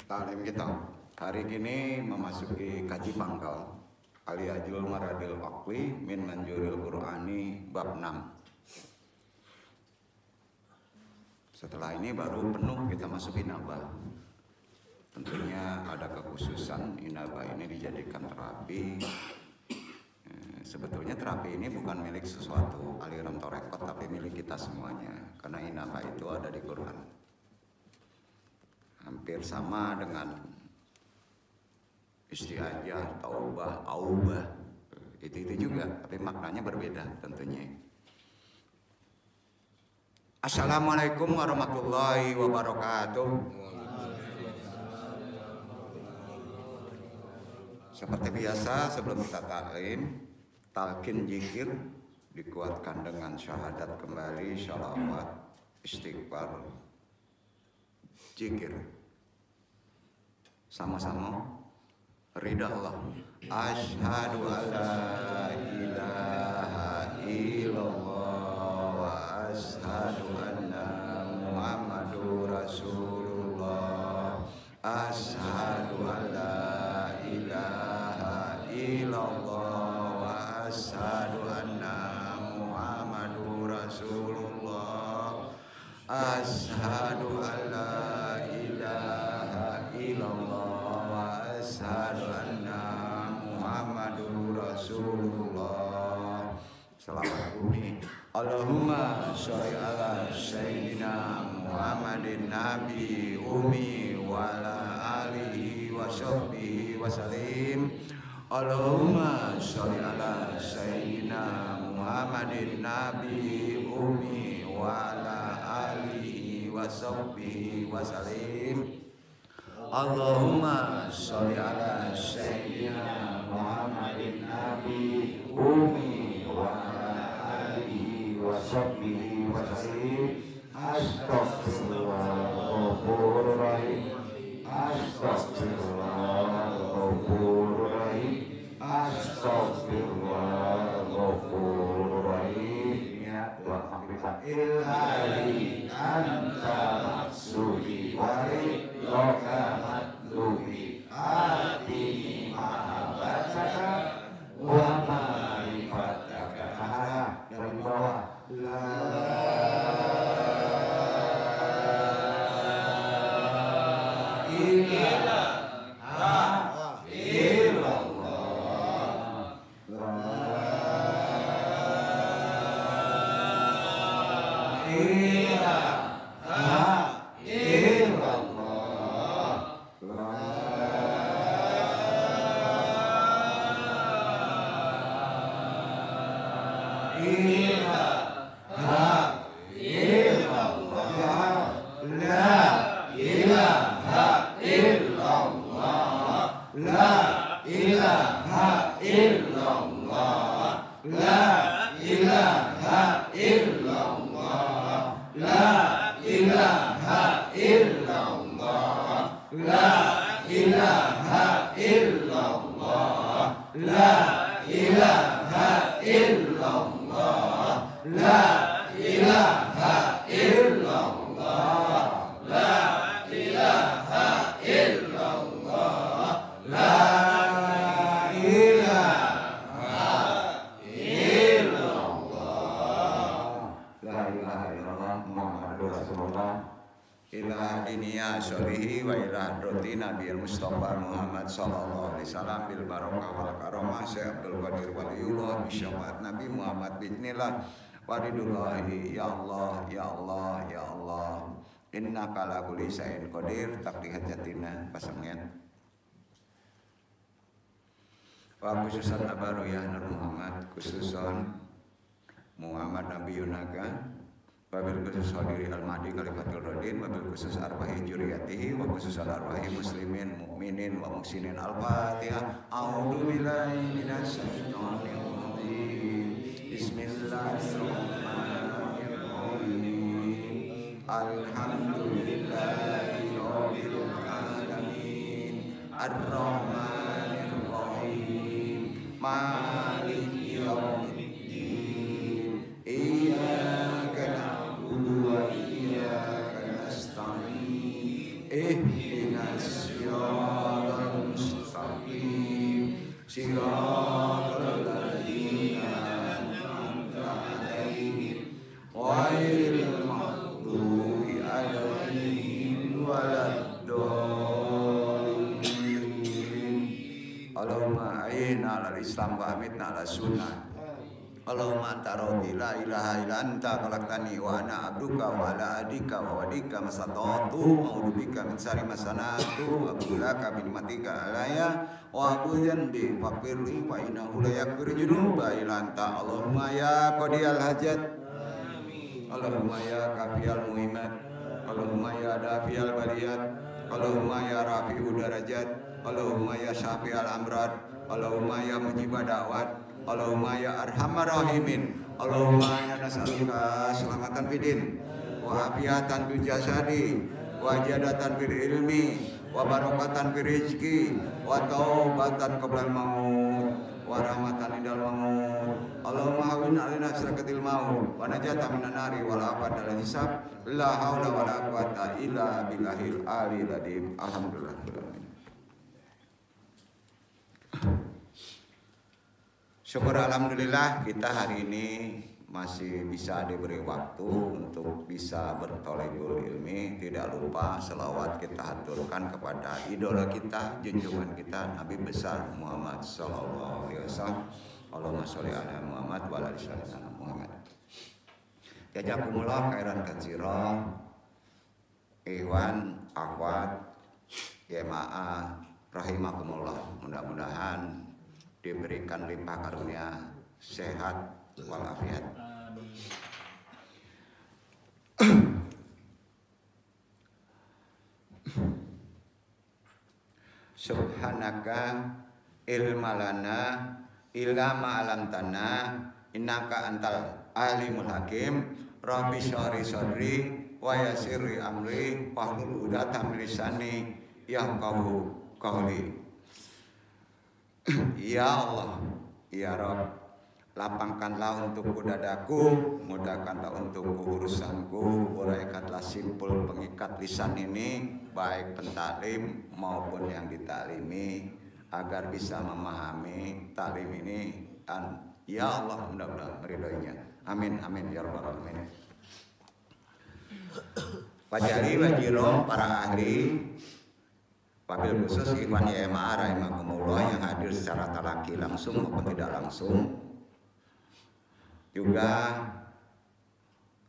Taklim kita hari ini memasuki kaji pangkal Aliyajul Maradil Aqli min Manjuril Qur'ani bab 6. Setelah ini baru penuh kita masuk inabah. Tentunya ada kekhususan inabah ini dijadikan terapi. Sebetulnya terapi ini bukan milik sesuatu aliran torekot, tapi milik kita semuanya. Karena inabah itu ada di Quran. Hampir sama dengan isti'ajah, taubah, aubah. Itu juga, tapi maknanya berbeda tentunya. Assalamualaikum warahmatullahi wabarakatuh. Seperti biasa sebelum kita talqin zikir dikuatkan dengan syahadat kembali, sholawat, istighfar, zikir. Sama-sama ridha Allah. Asyhadu alla ilaha illallah wa asyhadu anna Muhammadur Rasulullah. Asyhadu alla ilaha illallah wa asyhadu anna Muhammadur Rasulullah. Asyhadu alla ilaha illallah wa asyhadu anna Muhammadur Rasulullah. Selawat bumi. Allahumma sholli ala sayyidina Muhammadin nabi ummi wa ala alihi wa sahbihi wa salim. Allahumma sholli ala sayyidina Muhammadin nabi ummi wa ala alihi wa sahbihi wa salim. Allahumma sholli ala sayyidina Muhammadin nabi ummi wa ala alihi wa sahbihi wa salim. Astaghfirullahaladzim. Astaghfirullahaladzim. Astaghfirullahaladzim. Wa ilahi anta maksudi wa roka matlubi atini mahabbataka wa ma'rifataka. Dari bawah la Nabi Muhammad bismillah waridullahi. Ya Allah, ya Allah, ya Allah, innaka ala kulli syai'in qadir. Takdi hajatina pasangan wa khususan abaru ya Nur Muhammad, khususan Muhammad Nabi Yunaga, wabil khusus hadiri al-mahdi khalifatul radin, wabil khusus arwahi juriyatihi, wa khusus arwahi muslimin mu'minin wa muhsinin. Al-Fatihah. A'udzu billahi minasy syaithanir rajim. Bismillahirrahmanirrahim. Alhamdulillahi rabbil alamin. Ar-Rahmanir Rahim. Maliki yaumiddin. Iyyaka na'budu wa iyyaka nasta'in. ihdinas siratal mustaqim siratal ladzina an'amta 'alaihim ghairil maghdubi 'alaihim waladdallin. Allahumma a'inna 'alal Islam wa amitna 'ala sunnah. Allahumma anta rabbi la ilaha illa anta khalaqtani wa ana abduka wa ala adika wa wadika masatatu a'udzubika min syarri ma sana'tu wa a'udzubika min matika alayya wa a'udzu bi faqirli wa innahu la yaghfiru dzunuba illa anta. Allahumma ya qadiyal hajat Allahumma ya kafiyal muhimmat Allahumma ya dafiyal baliyat Allahumma ya rafi'ud darajat Allahumma ya syafi'al amrad Allahumma ya mujibad da'wat Allahumma ya arhamar rahimin Allahumma ya nas'aluka selamatan fidin wa afiatan fil jasadi wa jadatan fil ilmi wa barakatan fil rizki wa taubatan qabla maut wa rahmatan indal maut. Allahumma hawwin 'alaina sakaratil maut wa najatan minan nari wal afat al hisab la haula wala quwata illa billahil aliyil azim. Alhamdulillah. Syukur alhamdulillah kita hari ini masih bisa diberi waktu untuk bisa bertolebul ilmi. Tidak lupa selawat kita haturkan kepada idola kita, junjungan kita, Nabi besar Muhammad sallallahu alaihi wasallam. Allahumma sholli ala Muhammad wa ala sayyidina Muhammad. Jazakumullah khairan katsira. Ikhwan, akhwat, jemaah rahimakumullah. Mudah-mudahan diberikan limpah karunia sehat walafiat. Subhanaka ilmalana illa ma'alamtana innaka antal alimul hakim. Rabbi syari sadri wa yassirli amri wahlul 'uqdatam min lisani yafqahu qawli. Ya Allah, ya Rabb, lapangkanlah untukku dadaku, mudahkanlah untukku urusanku, uraikanlah simpul pengikat lisan ini, baik pentaklim maupun yang ditaklimi, agar bisa memahami taklim ini. Ya Allah, mudah-mudahan meridhoinya. Amin, amin, ya Rabbal alamin. Wajari wajiro para ahli, wabil khusus Ikhwan YMA rahimakumullah yang hadir secara talaki langsung maupun tidak langsung, juga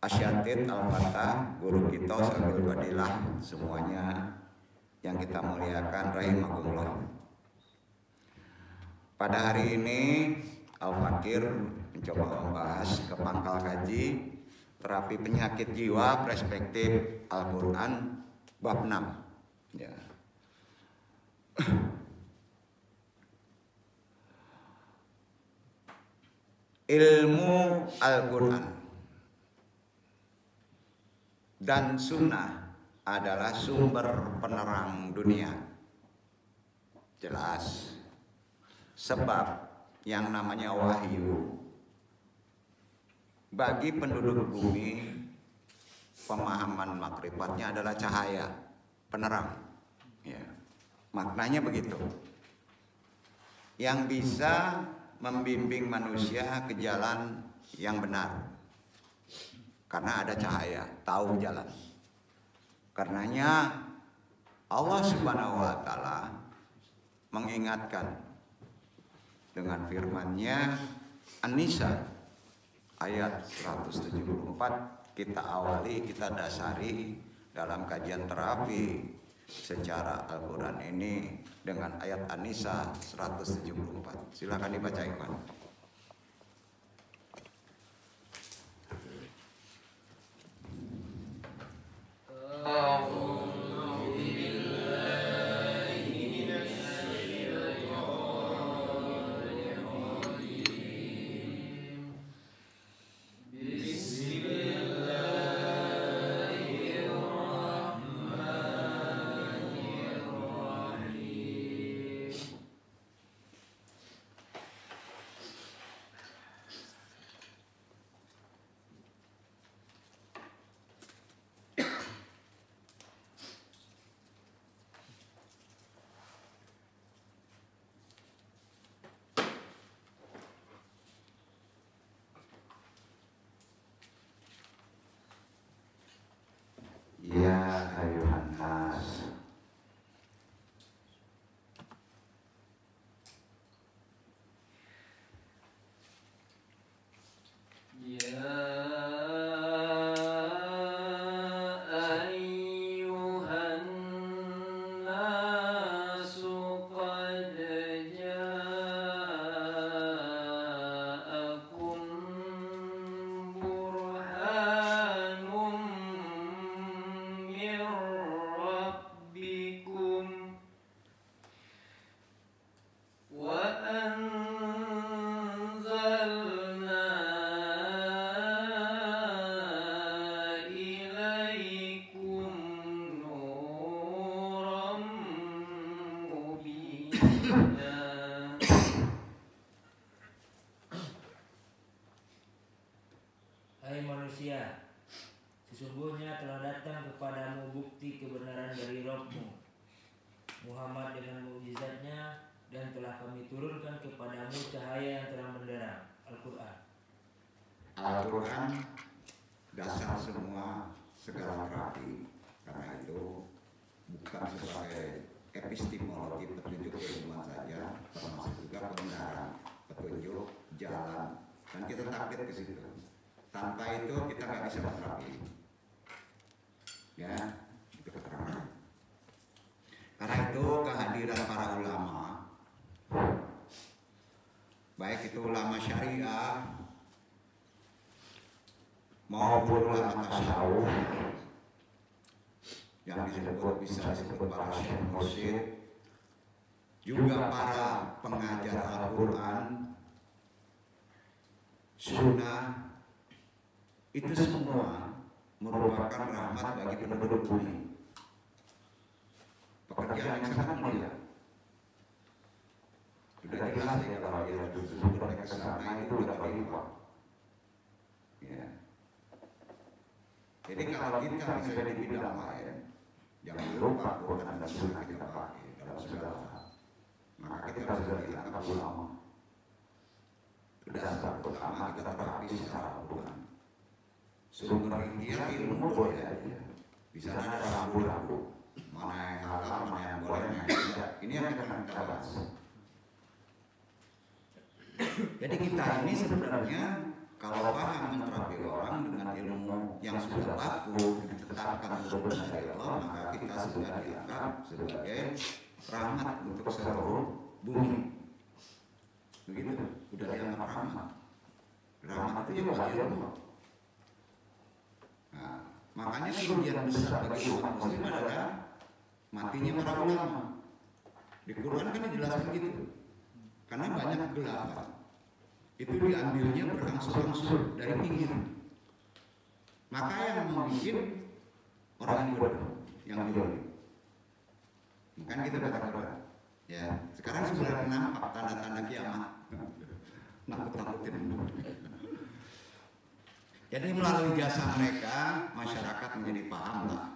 Asyatid Al-Fatah guru kita Sabil Fadilah, semuanya yang kita muliakan rahimakumullah. Pada hari ini Al-Fakir mencoba membahas ke pangkal kaji terapi penyakit jiwa perspektif Al-Quran bab 6 ya. Ilmu Al-Quran dan Sunnah adalah sumber penerang dunia. Jelas. Sebab yang namanya wahyu bagi penduduk bumi, pemahaman makrifatnya adalah cahaya, penerang ya. Maknanya begitu, yang bisa membimbing manusia ke jalan yang benar, karena ada cahaya, tahu jalan. Karenanya Allah Subhanahu wa Ta'ala mengingatkan dengan firman-Nya An-Nisa ayat 174. Kita awali, kita dasari dalam kajian terapi secara Al-Quran ini dengan ayat An-Nisa 174. Silakan dibaca Ikhwan. Muhammad dengan mukjizatnya, dan telah kami turunkan kepadamu cahaya yang terang benderang, Al-Quran. Al-Quran dasar semua segala rapi, karena itu bukan sebagai epistemologi petunjuk keilmuan saja, termasuk juga pembenaran, petunjuk jalan, dan kita target ke situ. Tanpa itu kita nggak bisa terapi. Ya, itu keterangan. Karena itu kehadiran para ulama, baik itu ulama syariah maupun ulama tasawuf, yang disebut bisa disebut para syekh mursyid, juga para pengajar Al-Quran, sunnah, itu semua merupakan rahmat bagi penduduk bumi. Pekerjaan yang sangat mulia. Sudah jelas ya kalau dia sumber ke sana itu udah berlimpah. Ya. Jadi kalau kita misalnya di bidang lain, jangan lupa Quran dan Sunnah kita pakai dalam segala hal. Maka kita harus dianggap ulama. Dasar pertama kita terapi secara Quran. Sumber dia ilmu boleh aja. Di sana ada rambu-rambu. Mana yang halal, mana yang boleh, mana yang tidak. Ini yang akan kita bahas. Jadi kita ini sebenarnya kalau paham menterapi orang dengan ilmu yang sudah baku ditetapkan benar dari Allah, maka kita sudah dianggap sebagai rahmat untuk seluruh bumi. Begitu, sudah dianggap rahmat. Rahmat itu juga ilmu. Nah, makanya kerugian besar bagi umat muslim adalah matinya para ulama. Di Quran kan dijelaskan gitu. Karena banyak kegelapan. Itu diambilnya berangsur-angsur dari pinggir. Maka yang membuat orang yang bodoh, yang jodoh. Bukan kita kata-kata. Ya, sekarang sudah nampak tanda-tanda kiamat. Nakut-nakutin. Jadi melalui jasa mereka, masyarakat menjadi paham lah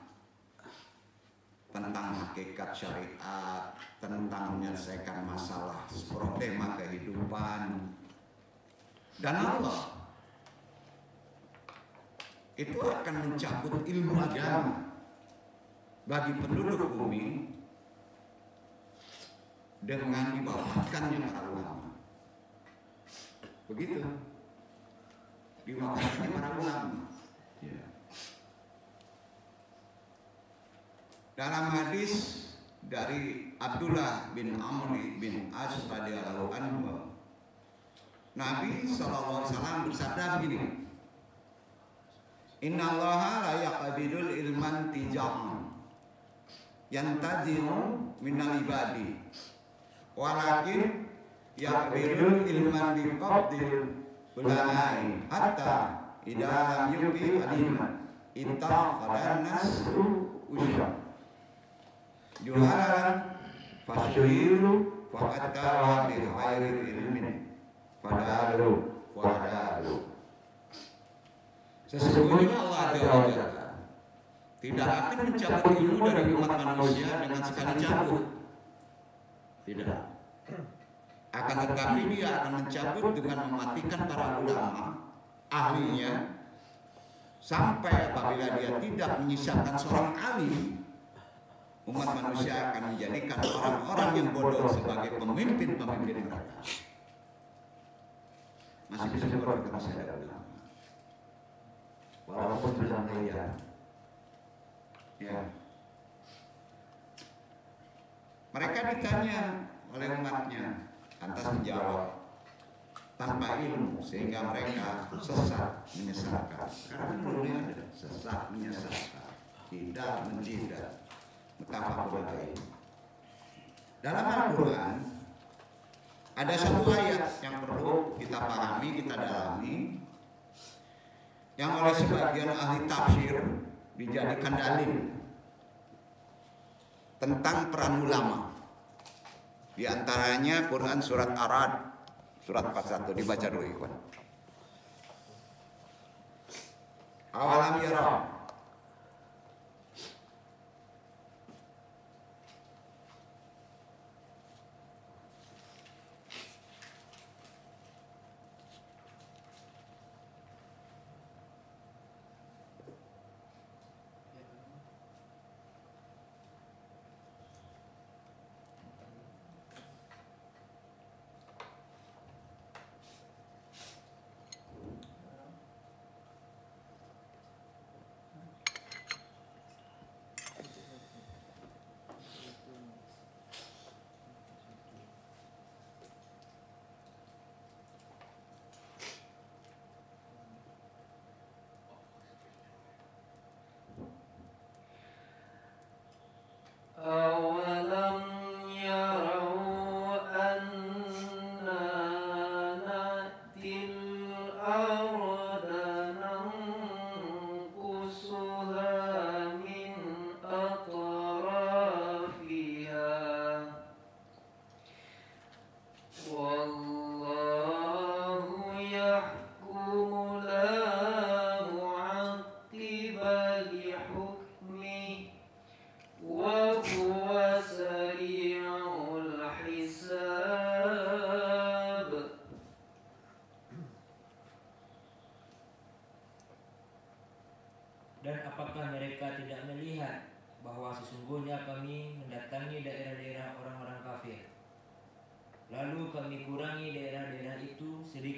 tentang hakikat syariat, tentang menyelesaikan masalah problema kehidupan. Dan Allah itu akan mencabut ilmu agama bagi penduduk bumi dengan dibawakannya para ulama. Begitu. Dibawakannya para ulama. Ya. Dalam hadis dari Abdullah bin Amr bin As radhiyallahu anhu, Nabi SAW bersabda begini, Inna Allaha la yaqbidul ilman tija'an yantazimu minal ibadi walakin yaqbidul ilman biqabdil bulanai hatta idha lam yuqi aliman ittaqadan nasu usya juhalan fasyuhiru faqattawa bi khairil ilmin Fadalu, wadalu. Sesungguhnya Allah Ta'ala tidak akan mencabut ilmu dari umat manusia dengan sekali cabut. Tidak. Akan tetapi dia akan mencabut dengan mematikan para ulama, ahlinya, sampai apabila dia tidak menyisakan seorang alim, umat manusia akan menjadikan orang-orang yang bodoh sebagai pemimpin-pemimpin mereka. Masih bisa kita masih ada ulama, walaupun sudah media. Ya. Mereka ditanya oleh umatnya, lantas menjawab tanpa ilmu sehingga mereka sesat menyesatkan. Karena mulai ada sesat menyesatkan, tidak menjidat, mutafaqun alaih. Dalam Al-Quran ada satu ayat yang perlu kita pahami, kita dalami, yang oleh sebagian ahli tafsir dijadikan dalil tentang peran ulama. Di antaranya Quran surat Ar-Ra'd surat 41, dibaca dulu ikhwan. Awalam yara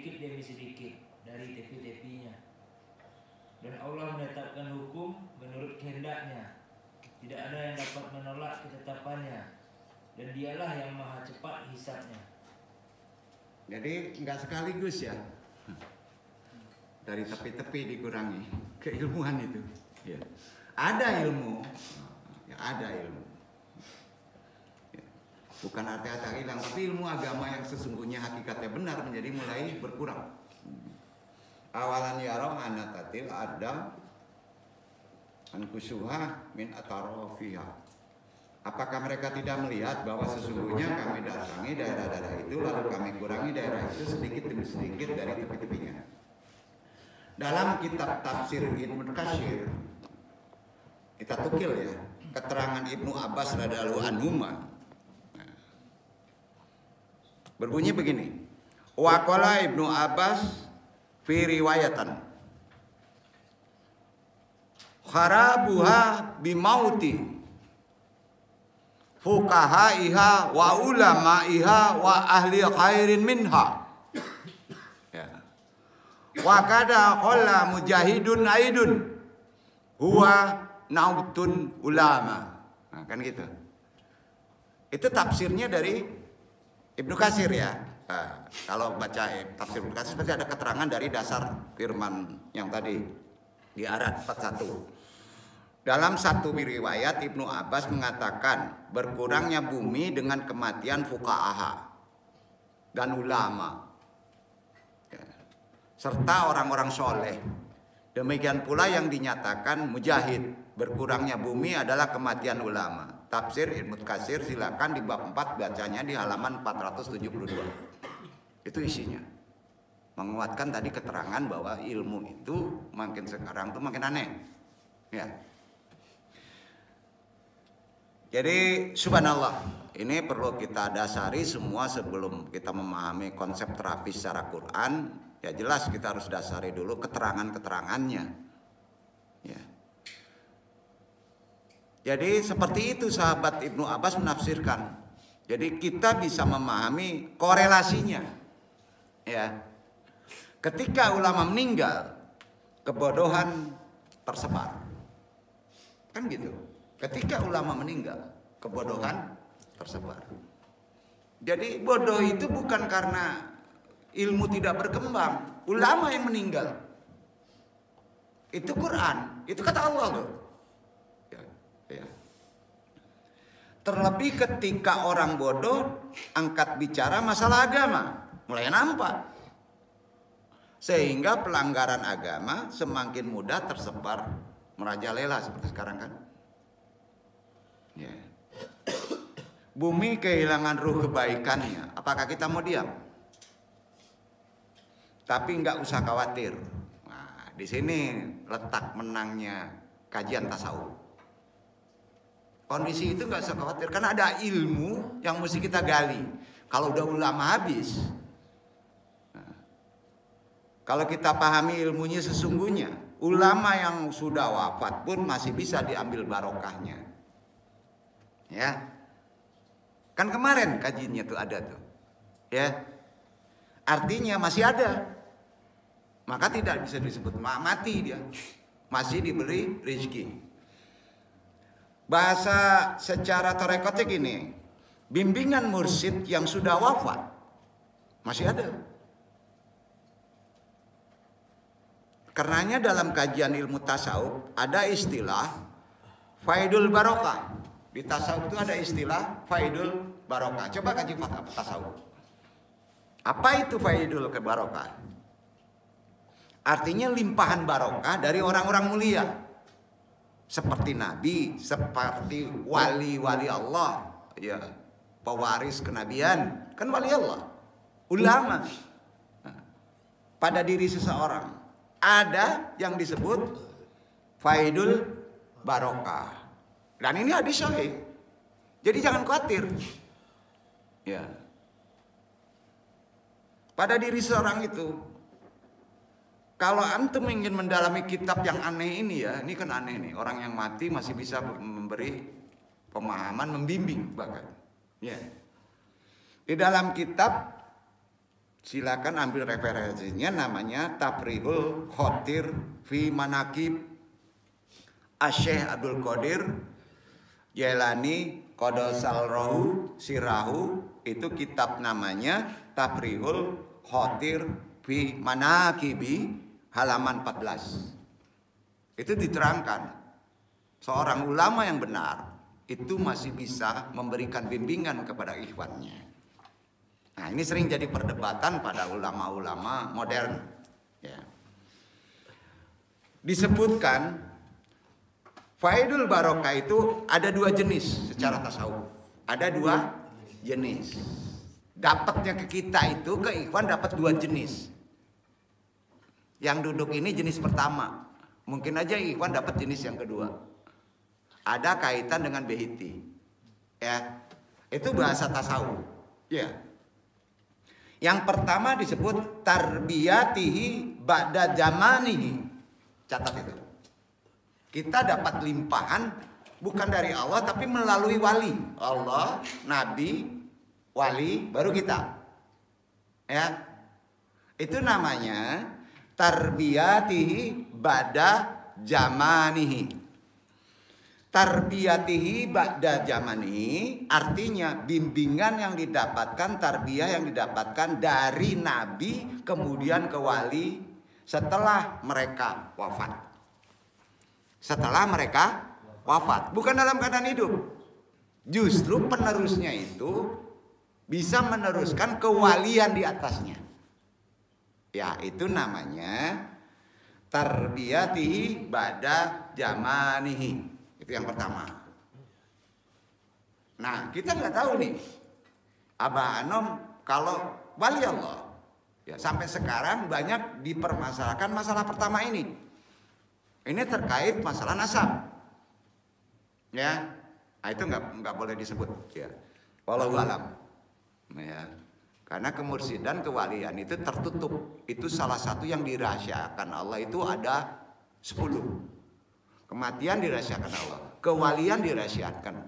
sedikit demi sedikit dari tepi-tepinya. Dan Allah menetapkan hukum menurut kehendaknya. Tidak ada yang dapat menolak ketetapannya. Dan dialah yang maha cepat hisabnya. Jadi nggak sekaligus ya. Dari tepi-tepi dikurangi keilmuan itu. Ya. Ada ilmu, ya ada ilmu. Ya. Bukan arti-arti hilang, tapi ilmu agama yang sesungguhnya hakikatnya benar menjadi mulai berkurang. Awalan yarau anatatil adam ankusuha min atarofiha. Apakah mereka tidak melihat bahwa sesungguhnya kami datangi daerah-daerah itu lalu kami kurangi daerah itu sedikit demi sedikit dari tepi-tepinya. Dalam kitab tafsir Ibnu Katsir kita tukil ya keterangan Ibnu Abbas radhiyallahu anhuma. Berbunyi begini. Wa qala Ibnu Abbas fi riwayatan kharabuha bimauti fuqahaiha wa ulamaiha wa ahli khairin minha. Wa kada qala mujahidun aidun huwa nautun ulama. Nah, kan gitu. Itu tafsirnya dari Ibnu Katsir ya. Nah, kalau baca tafsir Ibnu Katsir pasti ada keterangan dari dasar firman yang tadi di Arad 41. Dalam satu riwayat Ibnu Abbas mengatakan berkurangnya bumi dengan kematian fuqaha dan ulama serta orang-orang soleh. Demikian pula yang dinyatakan mujahid, berkurangnya bumi adalah kematian ulama. Tafsir Ibnu Katsir silakan di bab 4 bacanya di halaman 472. Itu isinya. Menguatkan tadi keterangan bahwa ilmu itu makin sekarang tuh makin aneh. Ya. Jadi subhanallah, ini perlu kita dasari semua sebelum kita memahami konsep terapi secara Quran. Ya jelas kita harus dasari dulu keterangan-keterangannya. Ya. Jadi seperti itu sahabat Ibnu Abbas menafsirkan. Jadi kita bisa memahami korelasinya. Ya. Ketika ulama meninggal, kebodohan tersebar. Kan gitu. Ketika ulama meninggal, kebodohan tersebar. Jadi bodoh itu bukan karena ilmu tidak berkembang, ulama yang meninggal. Itu Quran, itu kata Allah loh. Ya, ya. Terlebih ketika orang bodoh angkat bicara masalah agama, mulai nampak. Sehingga pelanggaran agama semakin mudah tersebar merajalela seperti sekarang kan. Ya. Bumi kehilangan ruh kebaikannya. Apakah kita mau diam? Tapi nggak usah khawatir. Nah, di sini letak menangnya kajian tasawuf. Kondisi itu nggak usah khawatir karena ada ilmu yang mesti kita gali. Kalau udah ulama habis. Nah, kalau kita pahami ilmunya sesungguhnya, ulama yang sudah wafat pun masih bisa diambil barokahnya. Ya, kan kemarin kajiannya tuh ada tuh, ya, artinya masih ada, maka tidak bisa disebut mati dia, masih diberi rezeki. Bahasa secara tarekatnya gini, bimbingan mursyid yang sudah wafat masih ada. Karenanya dalam kajian ilmu tasawuf ada istilah faidul barokah. Di tasawuf itu ada istilah faidul barokah. Coba kaji tasawuf. Apa itu faidul barokah? Artinya limpahan barokah dari orang-orang mulia. Seperti nabi, seperti wali-wali Allah, ya, pewaris kenabian, kan wali Allah. Ulama. Nah, pada diri seseorang ada yang disebut faidul barokah. Dan ini hadis sahih. Jadi jangan khawatir. Ya. Pada diri seorang itu, kalau antum ingin mendalami kitab yang aneh ini ya, ini kan aneh nih. Orang yang mati masih bisa memberi pemahaman, membimbing bahkan. Ya. Di dalam kitab silakan ambil referensinya, namanya Tafrihul Khotir fi Manaqib Asy-Syaikh Abdul Qadir Jailani Qadasal Rohu Sirahu. Itu kitab namanya Tafrihul Khotir fi Manaqibi, halaman 14. Itu diterangkan seorang ulama yang benar itu masih bisa memberikan bimbingan kepada ikhwannya. Nah, ini sering jadi perdebatan pada ulama-ulama modern. Ya. Disebutkan Faidul Barokah itu ada 2 jenis secara tasawuf. Ada 2 jenis. Dapatnya ke kita itu, ke ikhwan dapat 2 jenis. Yang duduk ini jenis pertama. Mungkin aja ikhwan dapat jenis yang kedua. Ada kaitan dengan behiti. Ya. Itu bahasa tasawuf. Ya. Yang pertama disebut tarbiyatihi ba'da zamanihi. Catat itu. Kita dapat limpahan bukan dari Allah tapi melalui wali. Allah, nabi, wali, baru kita. Ya. Itu namanya tarbiyatihi ba'da zamanihi. Tarbiyatihi ba'da zamanihi artinya bimbingan yang didapatkan, tarbiyah yang didapatkan dari nabi kemudian ke wali setelah mereka wafat. Setelah mereka wafat, bukan dalam keadaan hidup. Justru penerusnya itu bisa meneruskan kewalian di atasnya. Ya, itu namanya tarbiyatihi ba'da zamanihi. Itu yang pertama. Nah, kita nggak tahu nih, Abah Anom kalau wali Allah, ya sampai sekarang banyak dipermasalahkan masalah pertama ini. Ini terkait masalah nasab, ya. Nah, itu nggak boleh disebut, ya. Wallahu alam, ya. Karena kemursidan, kewalian itu tertutup. Itu salah satu yang dirahasiakan Allah itu ada 10. Kematian dirahasiakan Allah, kewalian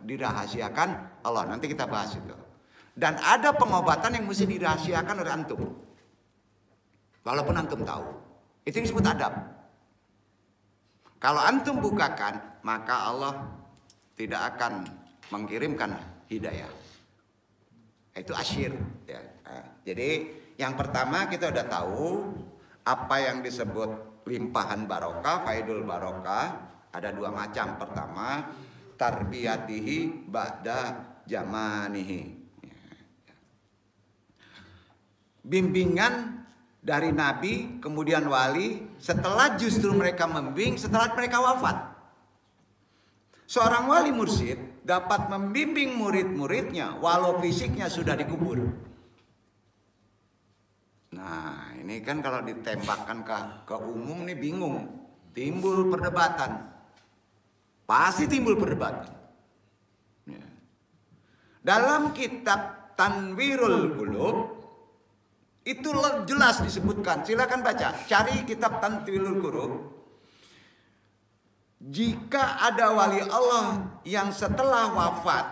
dirahasiakan Allah. Nanti kita bahas itu. Dan ada pengobatan yang mesti dirahasiakan oleh antum. Walaupun antum tahu. Itu disebut adab. Kalau antum bukakan, maka Allah tidak akan mengirimkan hidayah. Itu asyir. Ya. Jadi yang pertama kita udah tahu apa yang disebut limpahan barokah, faidul barokah. Ada 2 macam. Pertama, tarbiyatihi ba'da zamanihi. Bimbingan dari nabi kemudian wali setelah justru mereka membimbing setelah mereka wafat. Seorang wali mursyid dapat membimbing murid-muridnya walau fisiknya sudah dikubur. Nah, ini kan kalau ditembakkan ke umum nih bingung, timbul perdebatan. Pasti timbul perdebatan. Ya. Dalam kitab Tanwirul Qulub itu jelas disebutkan. Silakan baca, cari kitab Tanwirul Qulub. Jika ada wali Allah yang setelah wafat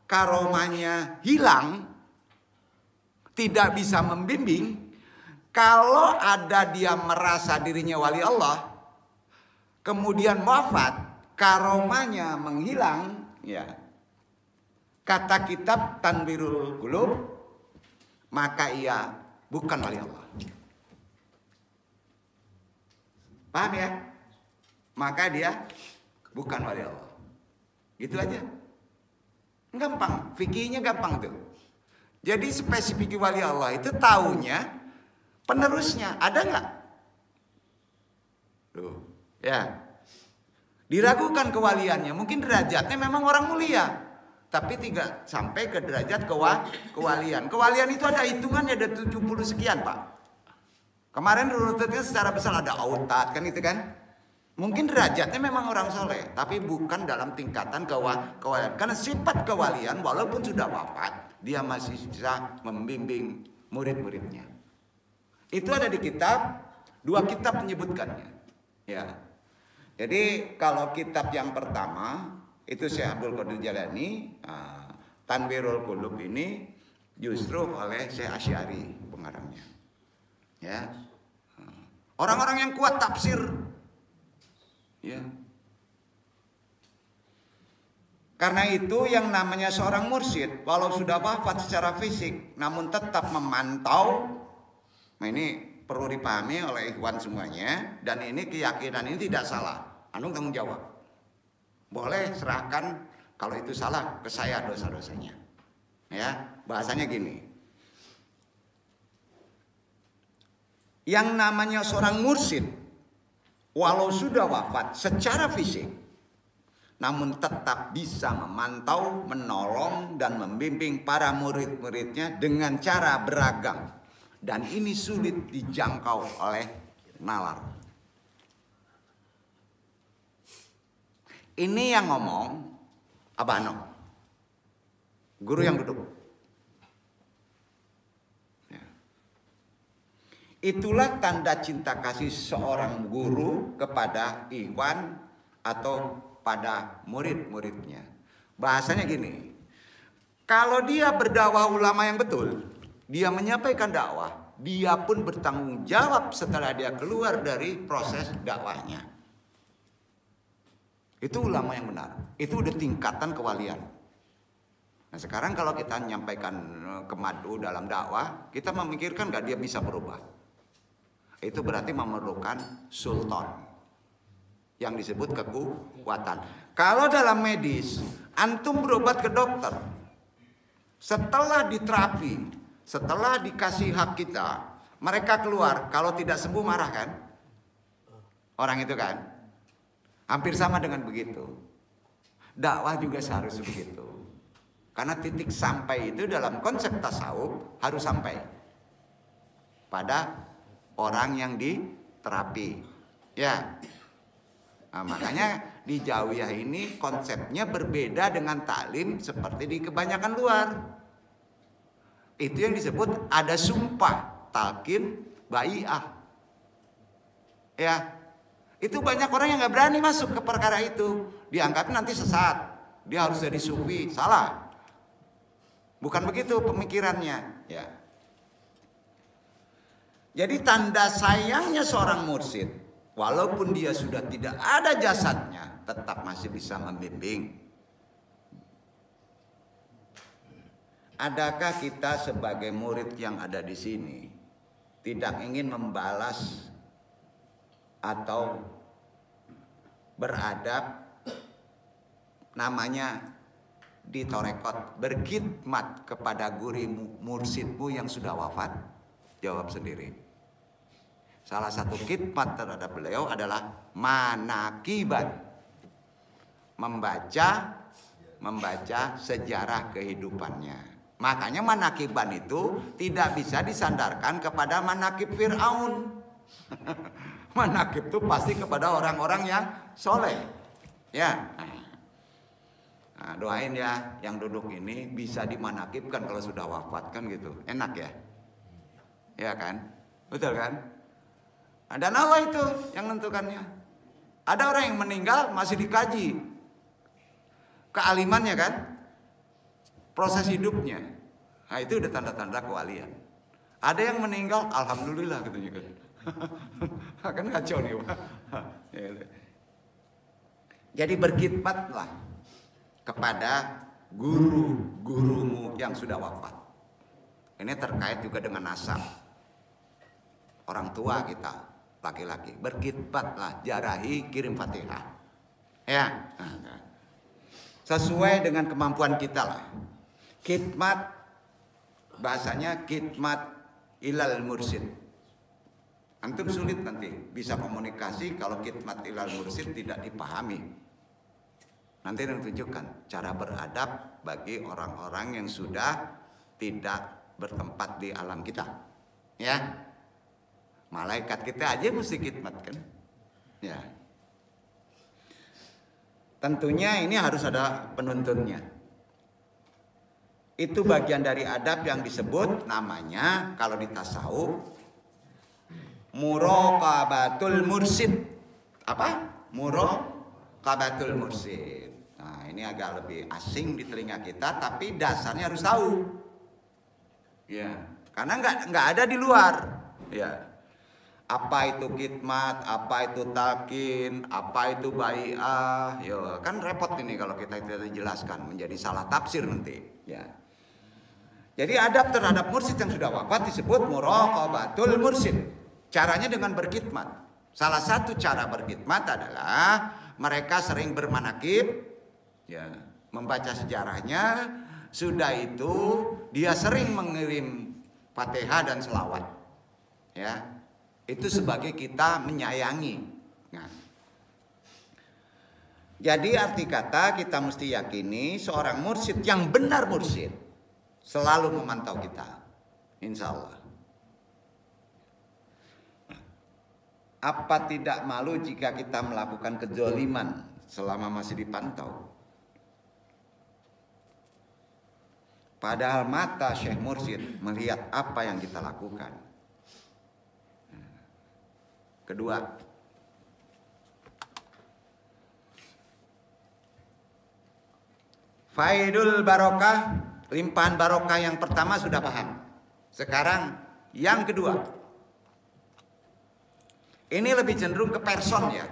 karomahnya hilang, tidak bisa membimbing, kalau ada dia merasa dirinya wali Allah, kemudian wafat, karomahnya menghilang, ya. Kata kitab Tanwirul Qulub, maka ia bukan wali Allah. Paham ya? Maka dia bukan wali Allah. Gitu aja. Gampang, fikihnya gampang tuh. Jadi spesifik wali Allah itu taunya penerusnya ada nggak? Tuh, ya. Diragukan kewaliannya, mungkin derajatnya memang orang mulia, tapi tidak sampai ke derajat kewalian. Kewalian itu ada hitungannya, ada 70 sekian, Pak. Kemarin urutnya secara besar ada autat kan itu kan. Mungkin derajatnya memang orang soleh, tapi bukan dalam tingkatan kewalian. Karena sifat kewalian walaupun sudah wafat, dia masih bisa membimbing murid-muridnya. Itu ada di kitab, 2 kitab menyebutkannya. Ya. Jadi kalau kitab yang pertama itu Syekh Abdul Qadir Jailani, Tanwirul Qulub ini justru oleh Syekh Asy'ari pengarangnya. Ya. Orang-orang yang kuat tafsir. Ya. Karena itu yang namanya seorang mursyid, walau sudah wafat secara fisik, namun tetap memantau. Nah ini perlu dipahami oleh ikhwan semuanya. Dan ini keyakinan ini tidak salah. Anung tanggung jawab. Boleh serahkan kalau itu salah ke saya dosa-dosanya. Ya, bahasanya gini. Yang namanya seorang mursyid, walau sudah wafat secara fisik, namun tetap bisa memantau, menolong, dan membimbing para murid-muridnya dengan cara beragam. Dan ini sulit dijangkau oleh nalar. Ini yang ngomong Abah Ano, guru yang duduk. Ya. Itulah tanda cinta kasih seorang guru kepada ikhwan atau pada murid-muridnya. Bahasanya gini, kalau dia berdakwah ulama yang betul, dia menyampaikan dakwah, dia pun bertanggung jawab setelah dia keluar dari proses dakwahnya. Itu ulama yang benar. Itu udah tingkatan kewalian. Nah sekarang kalau kita menyampaikan ke madu dalam dakwah, kita memikirkan gak dia bisa berubah. Itu berarti memerlukan sultan yang disebut kekuatan. Kalau dalam medis, antum berobat ke dokter, setelah diterapi, setelah dikasih hak kita, mereka keluar, kalau tidak sembuh marah kan? Orang itu kan? Hampir sama dengan begitu. Dakwah juga seharusnya begitu. Karena titik sampai itu dalam konsep tasawuf harus sampai pada orang yang diterapi. Ya. Nah, makanya di Jawiyah ini konsepnya berbeda dengan taklim seperti di kebanyakan luar. Itu yang disebut ada sumpah, talqin, bai'ah. Ya. Itu banyak orang yang nggak berani masuk ke perkara itu. Dianggap nanti sesat. Dia harus jadi sufi. Salah. Bukan begitu pemikirannya. Ya. Jadi tanda sayangnya seorang mursyid, walaupun dia sudah tidak ada jasadnya, tetap masih bisa membimbing. Adakah kita sebagai murid yang ada di sini tidak ingin membalas atau beradab, namanya di torekot, berkhidmat kepada guru mursyidmu yang sudah wafat? Jawab sendiri. Salah satu khidmat terhadap beliau adalah manakiban, membaca sejarah kehidupannya. Makanya manakiban itu tidak bisa disandarkan kepada manakib Fir'aun. Manakib itu pasti kepada orang-orang yang soleh. Ya. Nah, doain ya yang duduk ini bisa dimanakibkan kalau sudah wafat kan gitu. Enak ya? Ya kan? Betul kan? Dan Allah itu yang menentukannya. Ada orang yang meninggal masih dikaji kealimannya kan? Proses hidupnya. Nah, itu udah tanda-tanda kewalian. Ada yang meninggal alhamdulillah katanya kan. Kan kacau nih Pak. Jadi berkhidmatlah kepada guru-gurumu yang sudah wafat. Ini terkait juga dengan nasab. Orang tua kita, laki-laki, berkhidmatlah, jarahi, kirim Fatihah. Ya. Sesuai dengan kemampuan kita lah. Khidmat, bahasanya khidmat ilal mursyid. Antum sulit nanti bisa komunikasi kalau khidmat ilal mursyid tidak dipahami. Nanti ditunjukkan cara beradab bagi orang-orang yang sudah tidak bertempat di alam kita. Ya. Malaikat kita aja mesti khidmat kan. Ya. Tentunya ini harus ada penuntunnya. Itu bagian dari adab yang disebut namanya kalau di tasawuf muraqabatul mursyid. Apa? Muraqabatul mursyid. Nah, ini agak lebih asing di telinga kita, tapi dasarnya harus tahu. Ya, karena nggak ada di luar. Ya, Apa itu khidmat, apa itu talqin, apa itu bai'ah. Yo, kan repot ini kalau kita tidak jelaskan, menjadi salah tafsir nanti. Ya. Jadi adab terhadap mursyid yang sudah wafat disebut muraqabatul mursyid. Caranya dengan berkhidmat. Salah satu cara berkhidmat adalah mereka sering bermanakib, ya, membaca sejarahnya. Sudah itu dia sering mengirim Fatihah dan selawat. Ya. Itu sebagai kita menyayangi. Nah, jadi arti kata kita mesti yakini seorang mursyid yang benar mursyid selalu memantau kita, insya Allah. Apa tidak malu jika kita melakukan kedzaliman selama masih dipantau? Padahal mata Syekh Mursyid melihat apa yang kita lakukan. Kedua, faidul barokah, limpahan barokah yang pertama sudah paham. Sekarang yang kedua, ini lebih cenderung ke person ya.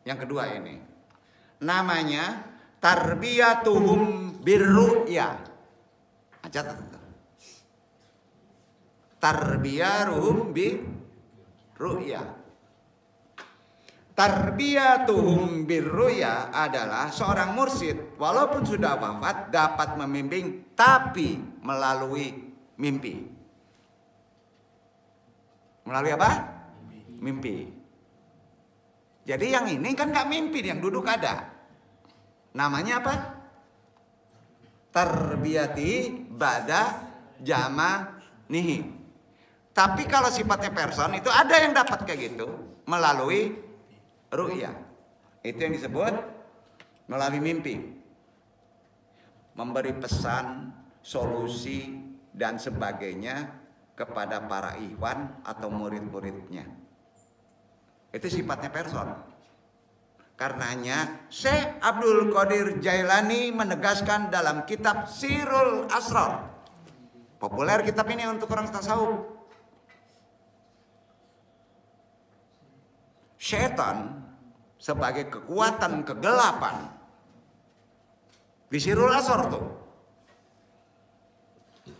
Yang kedua ini namanya tarbiyatuhum birru'ya. Catat. Tarbiyaruhum birru'ya. Tarbiyatuhum birru'ya adalah seorang mursyid walaupun sudah wafat dapat membimbing tapi melalui mimpi. Melalui apa? Mimpi. Jadi yang ini kan gak mimpi, yang duduk ada. Namanya apa? Tarbiyati ba'da jamanihi. Tapi kalau sifatnya person itu ada yang dapat kayak gitu melalui ru'ya. Itu yang disebut melalui mimpi. Memberi pesan, solusi dan sebagainya kepada para ikhwan atau murid-muridnya. Itu sifatnya person. Karenanya Syekh Abdul Qadir Jailani menegaskan dalam kitab Sirul Asrar. Populer kitab ini untuk orang tasawuf. Syaitan sebagai kekuatan kegelapan di Sirul Asrar tuh.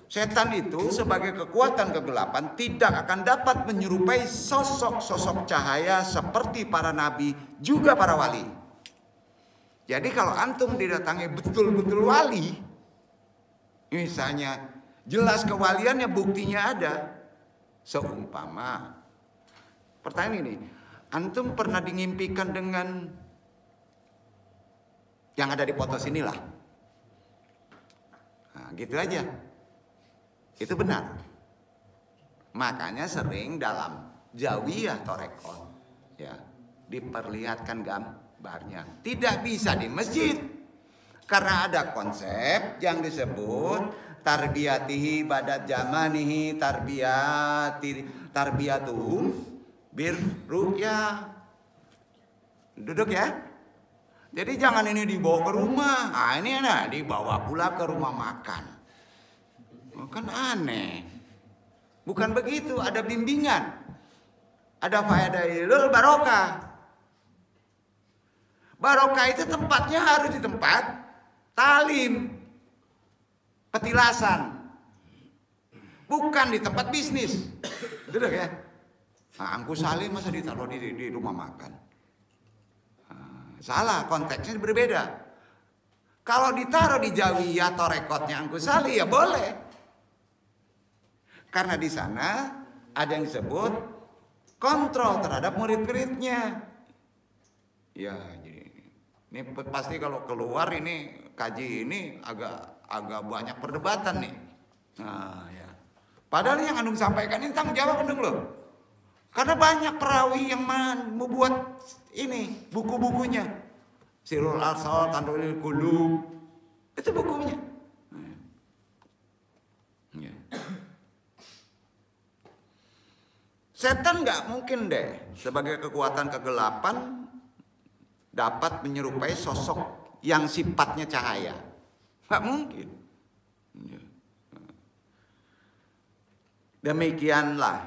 Setan itu sebagai kekuatan kegelapan tidak akan dapat menyerupai sosok-sosok cahaya seperti para nabi juga para wali. Jadi kalau antum didatangi betul-betul wali, misalnya jelas kewaliannya buktinya ada. Seumpama, pertanyaan ini, antum pernah dimimpikan dengan yang ada di foto sinilah? Nah, gitu aja. Itu benar. Makanya sering dalam Zawiyah Torekon ya diperlihatkan gambarnya. Tidak bisa di masjid karena ada konsep yang disebut tarbiyatihi badat zamanihi tarbiyatuhum birru'ya. Duduk ya. Jadi jangan ini dibawa ke rumah. Nah, ini dibawa pula ke rumah makan. Kan aneh. Bukan begitu, ada bimbingan. Ada faedailul barokah. Barokah itu tempatnya harus di tempat talim, petilasan. Bukan di tempat bisnis. Duduk ya. Nah, angkus salim masa ditaruh di rumah makan. Nah, salah, konteksnya berbeda. Kalau ditaruh di Zawiyah atau rekodnya angkus salim ya boleh. Karena di sana ada yang disebut kontrol terhadap murid-muridnya. Ya, jadi ini pasti kalau keluar ini kaji ini agak banyak perdebatan nih. Nah, ya. Padahal yang antum sampaikan ini tanggung jawab antum loh. Karena banyak perawi yang membuat ini buku-bukunya. Sirul Asrar, Tanwirul Qulub. Itu bukunya. Ya. Setan nggak mungkin deh sebagai kekuatan kegelapan dapat menyerupai sosok yang sifatnya cahaya. Nggak mungkin. Demikianlah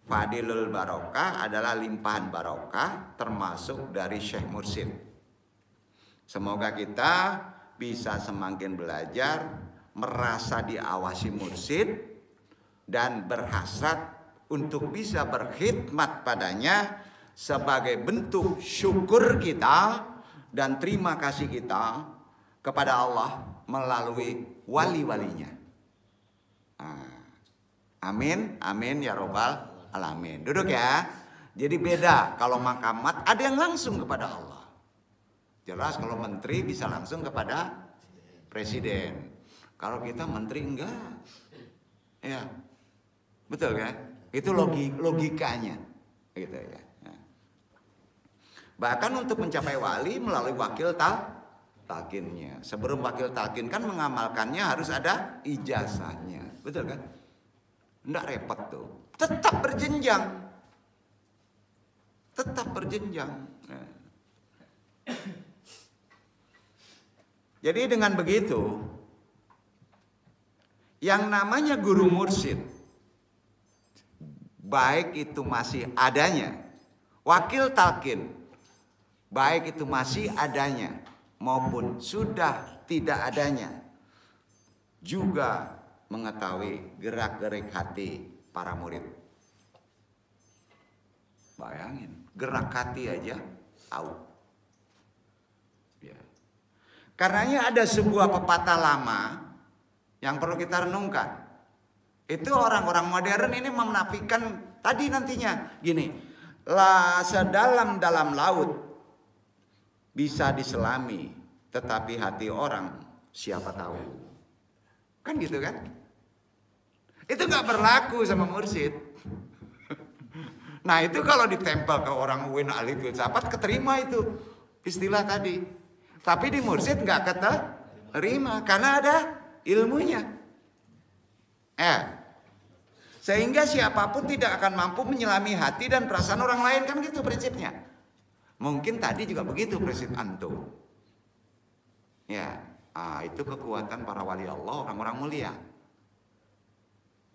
Fadilul Barokah adalah limpahan barokah termasuk dari Syekh Mursyid. Semoga kita bisa semakin belajar, merasa diawasi mursyid, dan berhasrat untuk bisa berkhidmat padanya sebagai bentuk syukur kita dan terima kasih kita kepada Allah melalui wali-walinya. Amin, amin ya robbal alamin. Duduk ya. Jadi beda, kalau makamat ada yang langsung kepada Allah. Jelas kalau menteri bisa langsung kepada presiden. Kalau kita menteri enggak. Ya. Betul kan? Itu logikanya. Gitu ya. Bahkan untuk mencapai wali melalui wakil talqinnya. Sebelum wakil talqin kan mengamalkannya harus ada ijazahnya. Betul kan? Enggak repot tuh. Tetap berjenjang. Tetap berjenjang. Jadi dengan begitu, yang namanya guru mursyid, baik itu masih adanya, wakil talqin, baik itu masih adanya maupun sudah tidak adanya, juga mengetahui gerak-gerik hati para murid. Bayangin, gerak hati aja tahu. Ya. Karenanya ada sebuah pepatah lama yang perlu kita renungkan. Itu orang-orang modern ini menafikan tadi nantinya gini, lah sedalam-dalam laut bisa diselami, tetapi hati orang siapa tahu. Kan gitu kan? Itu nggak berlaku sama mursyid. Nah itu kalau ditempel ke orang win alif filsafat keterima itu istilah tadi. Tapi di mursyid nggak keterima karena ada ilmunya. Sehingga siapapun tidak akan mampu menyelami hati dan perasaan orang lain, kan gitu prinsipnya. Mungkin tadi juga begitu prinsip antum. Ya, itu kekuatan para wali Allah, orang-orang mulia.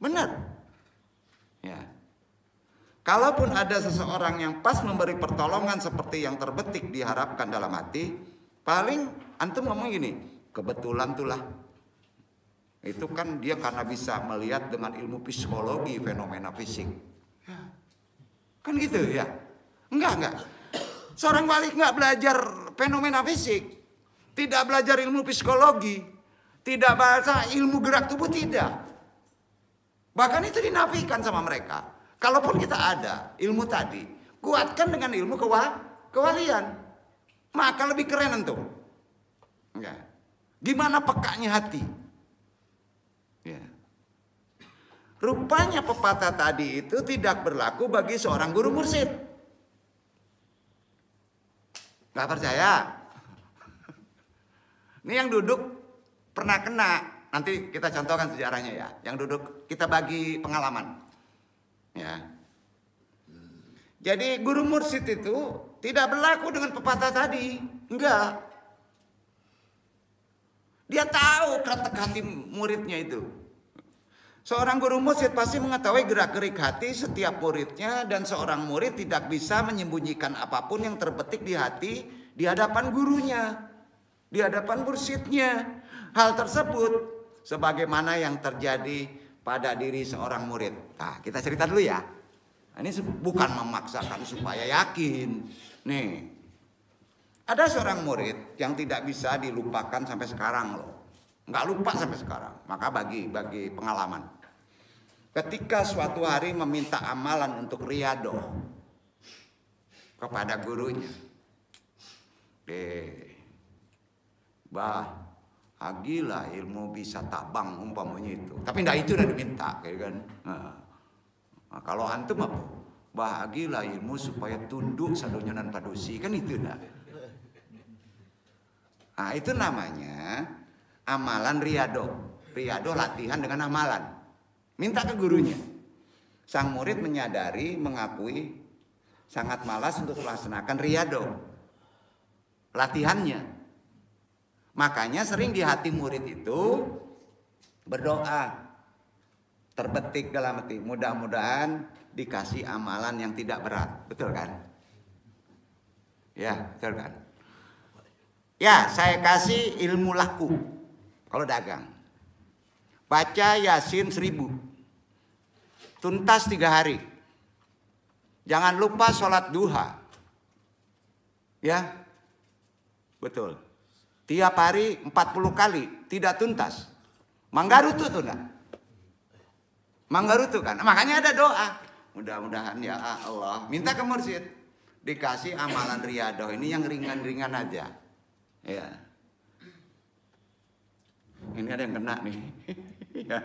Benar. Ya. Kalaupun ada seseorang yang pas memberi pertolongan seperti yang terbetik diharapkan dalam hati, paling antum ngomong gini, kebetulan tulah. Itu kan dia karena bisa melihat dengan ilmu psikologi fenomena fisik. Kan gitu ya? Enggak. Seorang wali enggak belajar fenomena fisik, tidak belajar ilmu psikologi, tidak bahasa ilmu gerak tubuh, tidak. Bahkan itu dinafikan sama mereka. Kalaupun kita ada ilmu tadi, kuatkan dengan ilmu kewalian, maka lebih keren entum. Enggak. Gimana pekanya hati? Ya. Rupanya pepatah tadi itu tidak berlaku bagi seorang guru mursyid. Gak percaya? Ini yang duduk pernah kena. Nanti kita contohkan sejarahnya ya. Yang duduk kita bagi pengalaman. Ya. Jadi guru mursyid itu tidak berlaku dengan pepatah tadi. Enggak. Dia tahu kretek hati muridnya itu. Seorang guru mursyid pasti mengetahui gerak-gerik hati setiap muridnya, dan seorang murid tidak bisa menyembunyikan apapun yang terbetik di hati di hadapan gurunya, di hadapan mursyidnya. Hal tersebut sebagaimana yang terjadi pada diri seorang murid. Nah, kita cerita dulu ya. Ini bukan memaksakan supaya yakin. Nih, ada seorang murid yang tidak bisa dilupakan sampai sekarang loh. Nggak lupa sampai sekarang. Maka bagi pengalaman. Ketika suatu hari meminta amalan untuk riyadhah kepada gurunya. Gila ilmu bisa tabang umpamanya itu. Tapi enggak itu udah diminta kayak kan. Nah, kalau antum apa? Bahagilah ilmu supaya tunduk sadonyonan padusi, kan itu dah. Nah, itu namanya amalan riyadhah. Riyadhah latihan dengan amalan. Minta ke gurunya. Sang murid menyadari, mengakui sangat malas untuk melaksanakan riyadhah. Latihannya. Makanya sering di hati murid itu berdoa. terbetik dalam hati. Mudah-mudahan dikasih amalan yang tidak berat, betul kan? Ya, betul kan? Ya, saya kasih ilmu laku kalau dagang. Baca Yasin 1000, tuntas 3 hari. Jangan lupa sholat duha. Ya, betul. Tiap hari 40 kali, tidak tuntas. Manggarutu tuh enggak? Manggarutu kan? Makanya ada doa. Mudah-mudahan ya Allah, minta ke mursyid dikasih amalan riyadoh ini yang ringan-ringan aja. Ya. Ini ada yang kena nih. Ya.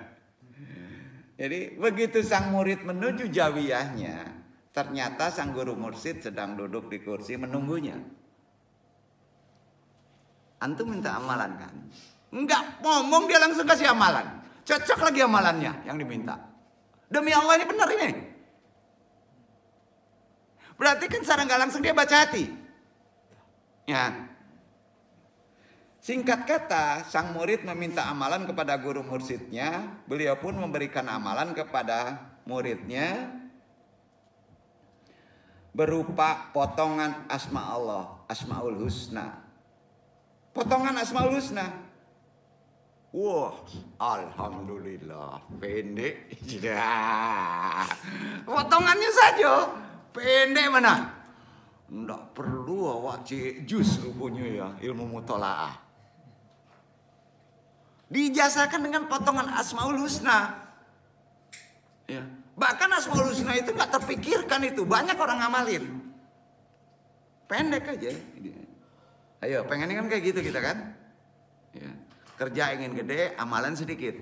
Jadi begitu sang murid menuju jawiyahnya, ternyata sang guru mursyid sedang duduk di kursi menunggunya. Antum minta amalan kan? Enggak ngomong, dia langsung kasih amalan. Cocok lagi amalannya yang diminta. Demi Allah ini benar ini. Berarti kan secara nggak langsung dia baca hati. Ya. Singkat kata, sang murid meminta amalan kepada guru mursyidnya. Beliau pun memberikan amalan kepada muridnya berupa potongan asma Allah, Asmaul Husna. Potongan Asmaul Husna. Wah, alhamdulillah, pendek. Ya. Potongannya saja, pendek mana? Nggak perlu awak cek jus rupanya ya, ilmu mutolaah. Diijazahkan dengan potongan Asmaul Husna. Ya. Bahkan Asmaul Husna itu nggak terpikirkan itu, banyak orang ngamalin. Pendek aja. Ayo, pengennya kan kayak gitu kita kan? Ya. Kerja ingin gede, amalan sedikit.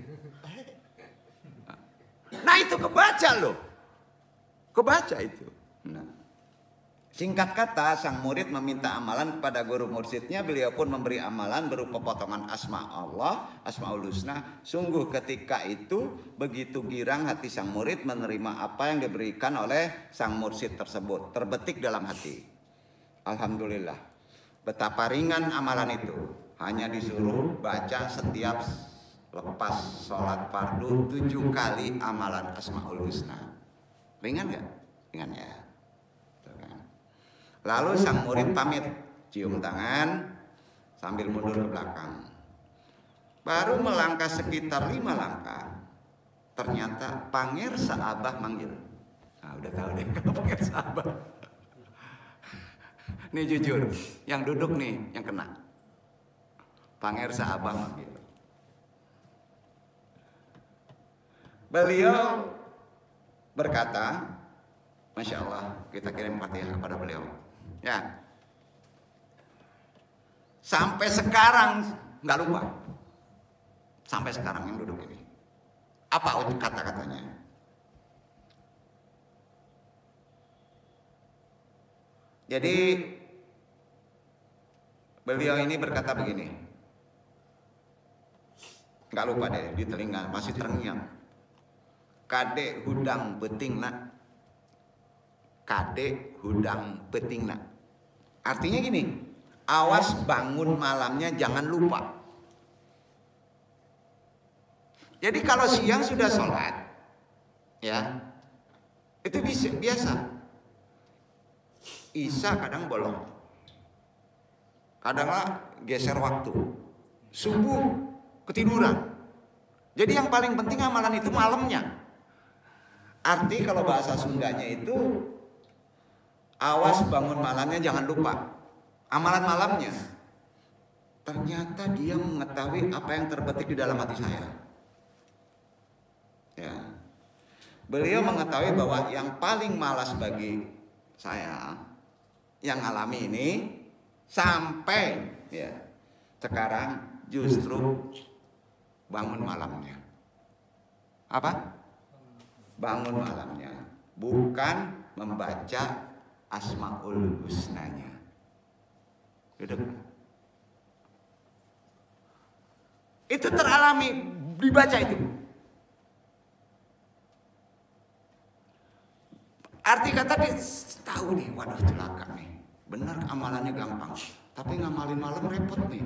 Nah itu kebaca loh. Kebaca itu. Nah. Singkat kata, sang murid meminta amalan kepada guru mursyidnya. Beliau pun memberi amalan berupa potongan asma Allah, Asmaul Husna. Sungguh ketika itu begitu girang hati sang murid menerima apa yang diberikan oleh sang mursyid tersebut. Terbetik dalam hati. Alhamdulillah. Betapa ringan amalan itu. Hanya disuruh baca setiap lepas sholat fardu 7 kali amalan Asmaul Husna. Ringan gak? Ringan ya. Lalu sang murid pamit, cium tangan sambil mundur ke belakang. Baru melangkah sekitar 5 langkah, ternyata Panger Saabah manggil. Nah, udah tahu deh kalau Panger Saabah. Nih jujur, yang duduk nih yang kena. Panger Saabah manggil. Beliau berkata, Masya Allah, kita kirim Fatihah kepada beliau. Ya, sampai sekarang nggak lupa. Sampai sekarang yang duduk ini. Apa kata-katanya? Jadi beliau ini berkata begini. Nggak lupa deh, di telinga masih terngiang. Kade hudang beting nak. Kade hudang beting nak. Artinya gini, awas bangun malamnya jangan lupa. Jadi kalau siang sudah sholat, ya itu biasa. Isya kadang bolong, kadanglah geser waktu, subuh ketiduran. Jadi yang paling penting amalan itu malamnya. Arti kalau bahasa Sundanya itu awas bangun malamnya jangan lupa. Amalan malamnya. Ternyata dia mengetahui apa yang terbetik di dalam hati saya. Ya. Beliau mengetahui bahwa yang paling malas bagi saya yang alami ini sampai ya sekarang justru bangun malamnya. Apa? Bangun malamnya. Bukan membaca Asmaul Husnanya. Duduk. Itu teralami dibaca itu. Arti kata dia tahu nih, waduh celaka nih. Benar amalannya gampang, tapi ngamalin malam repot nih.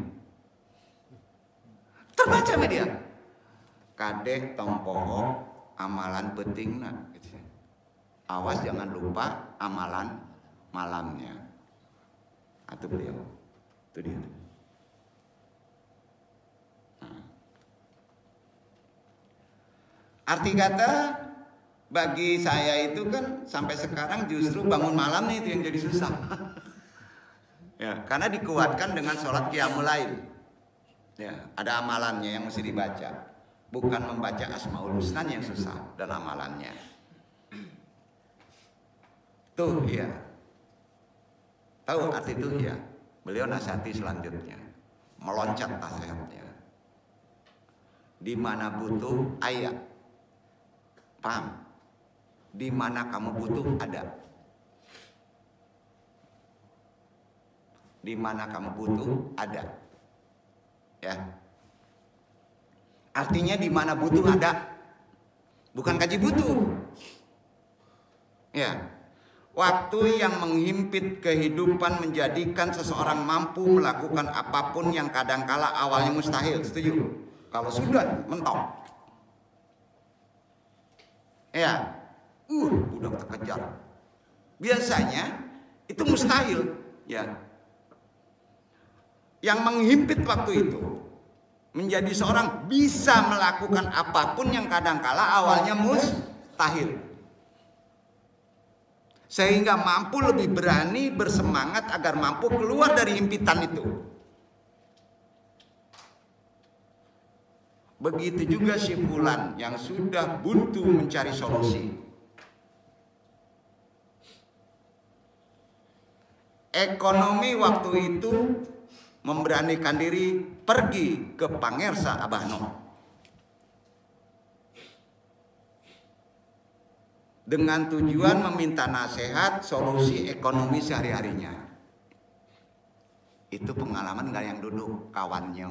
Terbaca media. Kadek tompoho amalan pentingna. Awas jangan lupa amalan malamnya. Atau beliau, itu dia. Nah. Arti kata bagi saya itu kan sampai sekarang justru bangun malam nih itu yang jadi susah. Ya, karena dikuatkan dengan sholat qiyamul lail. Ya, ada amalannya yang mesti dibaca, bukan membaca Asmaul Husna yang susah dan amalannya. Tuh ya. Tahu arti itu ya? Beliau nasihati selanjutnya, meloncat nasihatnya. Di mana butuh ayat, paham? Di mana kamu butuh ada. Di mana kamu butuh ada. Ya. Artinya di mana butuh ada, bukan kaji butuh. Ya. Waktu yang menghimpit kehidupan menjadikan seseorang mampu melakukan apapun yang kadangkala awalnya mustahil. Setuju? Kalau sudah mentok. Ya, budak terkejar. Biasanya itu mustahil. Ya. Yang menghimpit waktu itu menjadi seorang bisa melakukan apapun yang kadangkala awalnya mustahil. Sehingga mampu lebih berani bersemangat agar mampu keluar dari himpitan itu. Begitu juga si fulan yang sudah buntu mencari solusi. Ekonomi waktu itu memberanikan diri pergi ke Pangersa Abah Noh dengan tujuan meminta nasihat solusi ekonomi sehari-harinya. Itu pengalaman nggak yang duduk kawannya.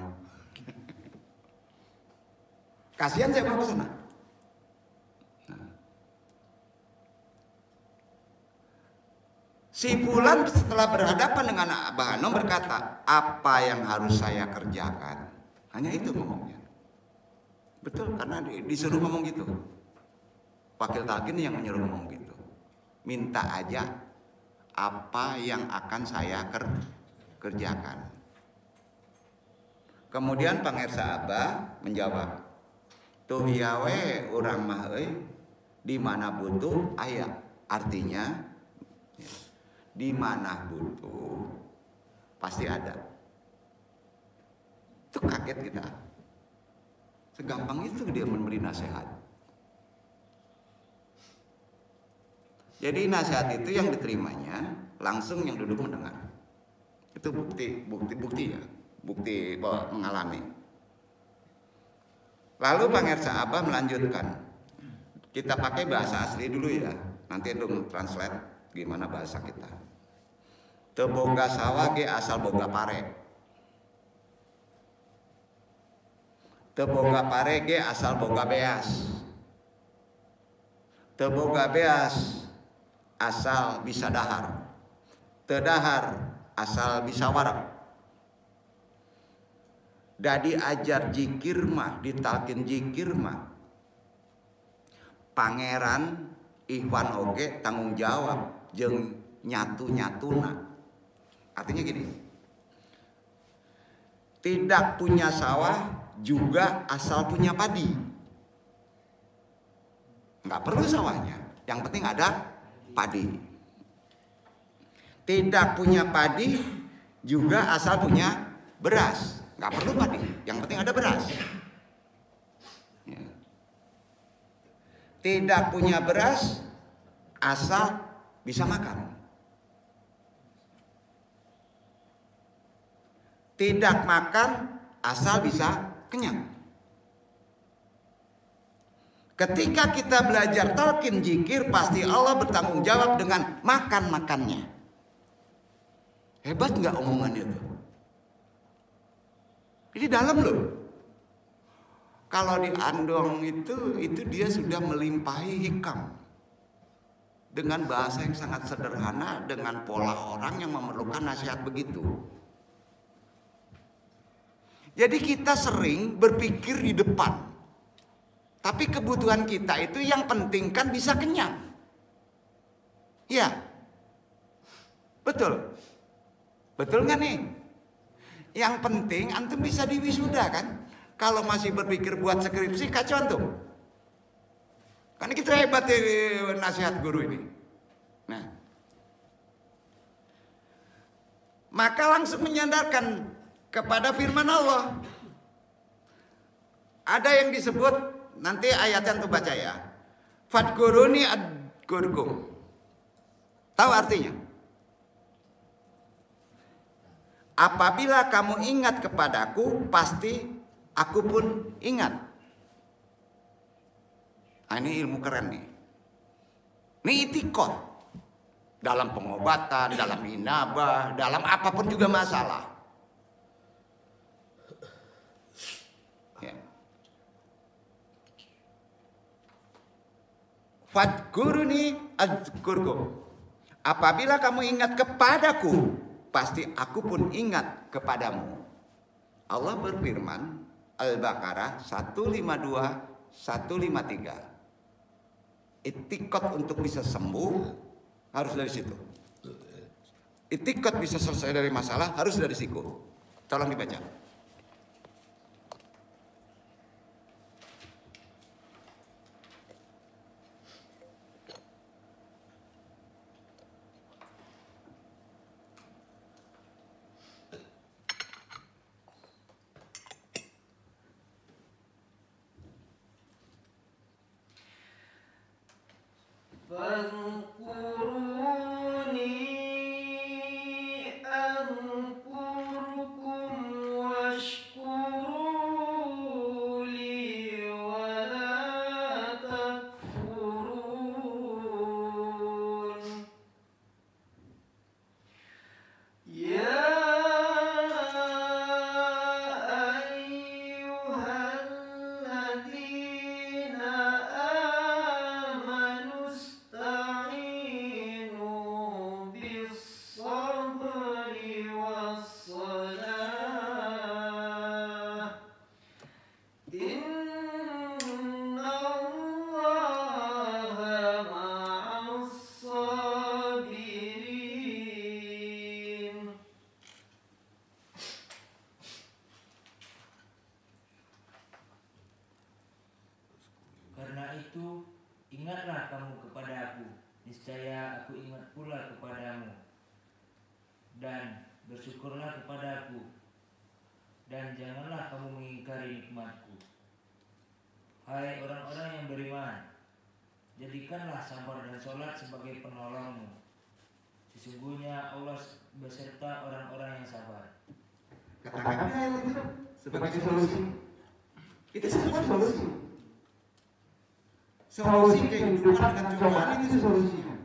Kasihan saya bawa ke sana. Si fulan setelah berhadapan dengan Abah Noh berkata, apa yang harus saya kerjakan? Hanya itu ngomongnya. Betul, karena disuruh ngomong gitu. Wakil talqin yang menyuruh ngomong gitu. Minta aja apa yang akan saya kerjakan. Kemudian Pangersa Abah menjawab, tuh yawe urang mah di mana butuh aya. Artinya di mana butuh pasti ada. Itu kaget kita. Segampang itu dia memberi nasihat. Jadi nasihat itu yang diterimanya langsung yang duduk mendengar. Itu bukti ya, bukti bahwa mengalami. Lalu Pangersa Abah melanjutkan. Kita pakai bahasa asli dulu ya. Nanti dong translate gimana bahasa kita. Teu boga sawah ge asal boga pare. Teu boga pare ge asal boga beas. Teu boga beas asal bisa dahar. Teu dahar asal bisa warak. Dadi ajar jikir mah ditalkin jikir mah pangeran Ikhwan oge tanggung jawab jeung nyatu-nyatuna. Artinya gini, tidak punya sawah juga asal punya padi. Nggak perlu sawahnya, yang penting ada padi. Tidak punya padi juga asal punya beras. Nggak perlu padi, yang penting ada beras. Ya. Tidak punya beras asal bisa makan. Tidak makan asal bisa kenyang. Ketika kita belajar talqin zikir, pasti Allah bertanggung jawab dengan makan-makannya. Hebat nggak omongannya itu? Ini dalam loh. Kalau di Andong itu dia sudah melimpahi hikam dengan bahasa yang sangat sederhana, dengan pola orang yang memerlukan nasihat begitu. Jadi kita sering berpikir di depan. Tapi kebutuhan kita itu yang penting kan bisa kenyang. Ya, betul. Betul nggak nih? Yang penting antum bisa diwisuda kan? Kalau masih berpikir buat skripsi kacau antum. Karena kita hebat nasihat guru ini. Nah, maka langsung menyandarkan kepada firman Allah. Ada yang disebut nanti ayatnya antum baca ya. Fadkuruni adkurkum. Tahu artinya? Apabila kamu ingat kepadaku, pasti aku pun ingat. Nah, ini ilmu keren nih. Ini itikot. Dalam pengobatan, dalam inabah, dalam apapun juga masalah. Ya. Fadkuruni adzkurkum. Apabila kamu ingat kepadaku, pasti aku pun ingat kepadamu. Allah berfirman, Al-Baqarah 152, 153. Itikot untuk bisa sembuh harus dari situ. Itikot bisa selesai dari masalah harus dari siku. Tolong dibaca. Ingatlah kamu kepada aku, niscaya aku ingat pula kepadamu. Dan bersyukurlah kepada aku, dan janganlah kamu mengingkari nikmatku. Hai orang-orang yang beriman, jadikanlah sabar dan sholat sebagai penolongmu. Sesungguhnya Allah beserta orang-orang yang sabar. Katakan itu sebagai solusi. Itu semua solusi. Solusi kehidupan dengan cobaan itu solusinya.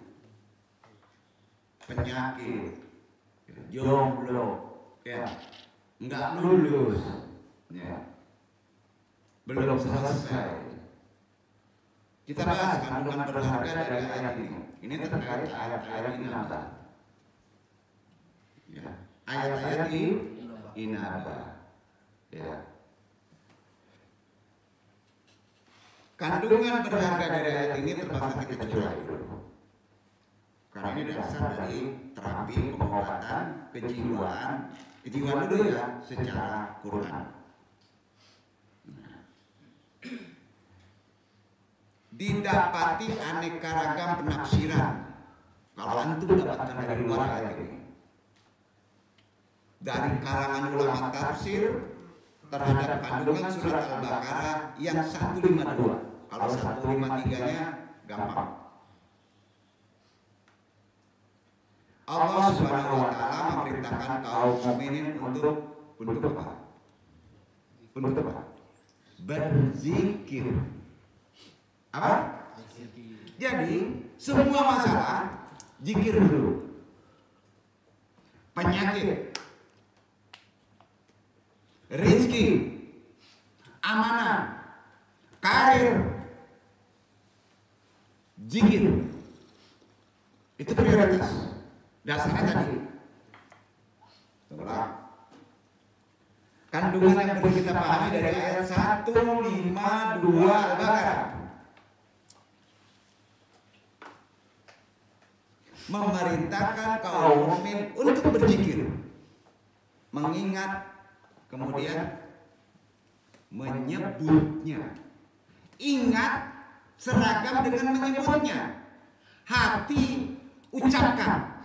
Penyakit, jomblo, ya, nggak lulus, ya, belum selesai. Kita bahas kandungan berharga dari ayat ini. Ini terkait ayat-ayat inabah. Ya, ayat-ayat inabah. Ya. Kandungan berharga dari ayat ini terpaksa kita kecuali dulu. Karena ini dasar dari terapi pengobatan kejiwaan. Kejiwaan dulu ya secara Quran. Didapati aneka ragam penafsiran. Kalau antum dapatkan dari luar ayat ini. Dari kalangan ulama tafsir terhadap kandungan surat Al-Baqarah yang 152. Kalau 153-nya gampang. Allah Subhanahu wa taala memerintahkan kaum mukminin untuk apa? Untuk apa? Berzikir. Apa? Jadi semua masalah zikir dulu. Penyakit, rezeki, amanah, karir, zikir. Itu prioritas. Dasarnya tadi. kandungan yang perlu kita pahami dari ayat 152 Al-Baqarah. Memerintahkan kaum mukmin untuk berzikir, mengingat, kemudian menyebutnya. Ingat seragam dengan menyebutnya. Hati ucapkan.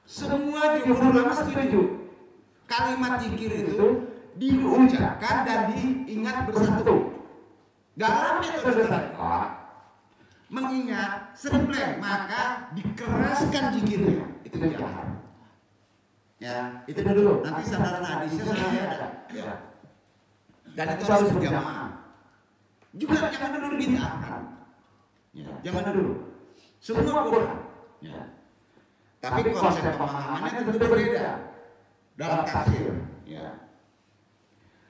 Semua jumhur ulama setuju. Kalimat zikir itu diucapkan dan diingat bersatu. Dalam metode tarekat, mengingat sering blank, maka dikeraskan zikirnya. Itu jahat. Ya, itu dulu. Nanti sandaran hadisnya saya ada. Ya. Dan itu harus berjamaah. Juga jangan dulu dibid'ahkan. Ya, jangan dulu. Semua Quran. Ya. Tapi konsep pemahamannya tentu berbeda dalam tafsir. Ya.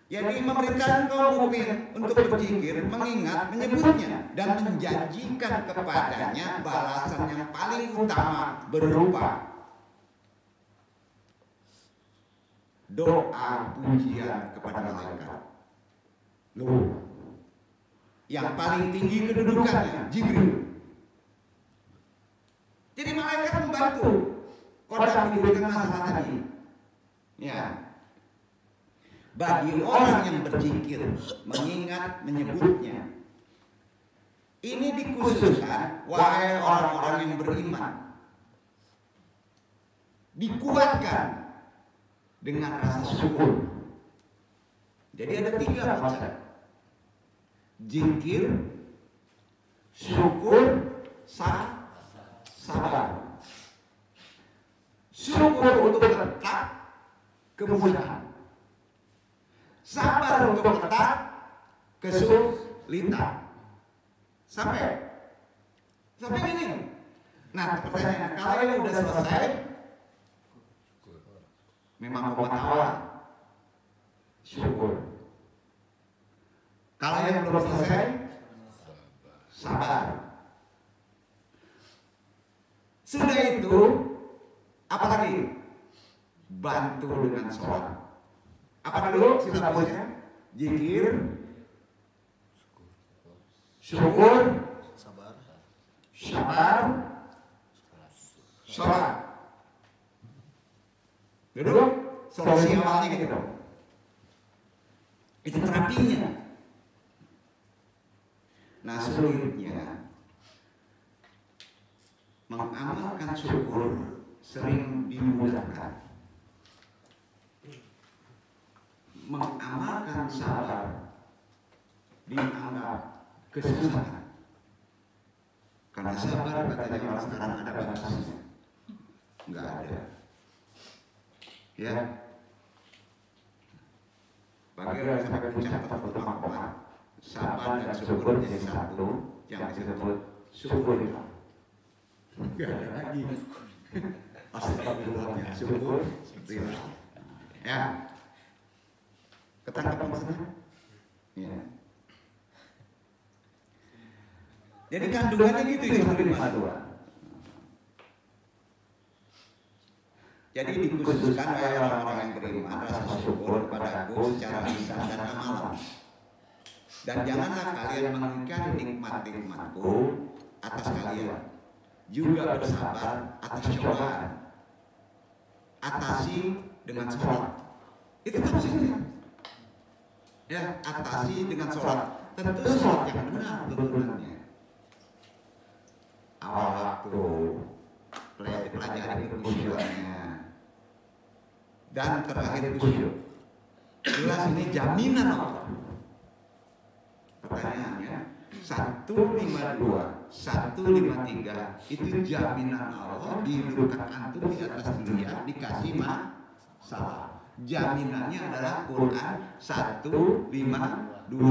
Jadi memerintahkan kaum mukmin untuk berzikir, mengingat, menyebutnya, dan menjanjikan kepadanya balasan yang paling utama berupa doa pujian kepada malaikat. Loh, yang paling tinggi kedudukannya Jibril. Jadi malaikat membantu kodam dengan masalah tadi. Ya. Bagi orang yang berzikir, mengingat, menyebutnya, ini dikhususkan, wahai orang-orang yang beriman, dikuatkan dengan rasa syukur. Jadi ada 3 konsep: zikir, syukur, sabar. Syukur untuk letak kemudahan, sabar untuk letak kesulitan. Sampai gini. Nah, pertanyaannya, kalau yang udah selesai memang obat awal, syukur. Kalau yang belum selesai, sabar. Sudah itu, apa lagi? Bantu dengan sholat. Apa dulu silabusnya? Zikir, syukur, sabar, sholat. Duduk, solusi awalnya gitu. Itu terapinya. Nah, sulitnya mengamalkan syukur sering dimudahkan. Mengamalkan sabar dianggap kesusahan. Karena sabar katanya orang sekarang ada batasnya. Enggak ada. Ya. Bagi orang sampai puncak pertama, sabar dan syukur jadi satu, yang disebut syukurillah. Enggak ada lagi. Astagfirullahnya syukurillah. Ya. Ketangkap maksudnya? Ya. Jadi kandungannya gitu 152. Jadi dikhususkan oleh orang-orang yang beriman rasa syukur kepada Aku secara lisan dan amalan. Dan janganlah kalian mengingkari nikmat-nikmatku atas kalian. Juga bersabar atas cobaan. Atasi dengan sholat. Itu tafsirnya. Ya, atasi dengan sholat. Tentu sholat yang benar tuntunannya. Awal waktu, pelajari kekhusyuannya, dan terakhir khusyuk. Jelas ini jaminan Allah. Pertanyaannya, 152, 153 itu jaminan Allah dihidupkan antum di atas dunia dikasih masalah. Jaminannya adalah Quran 152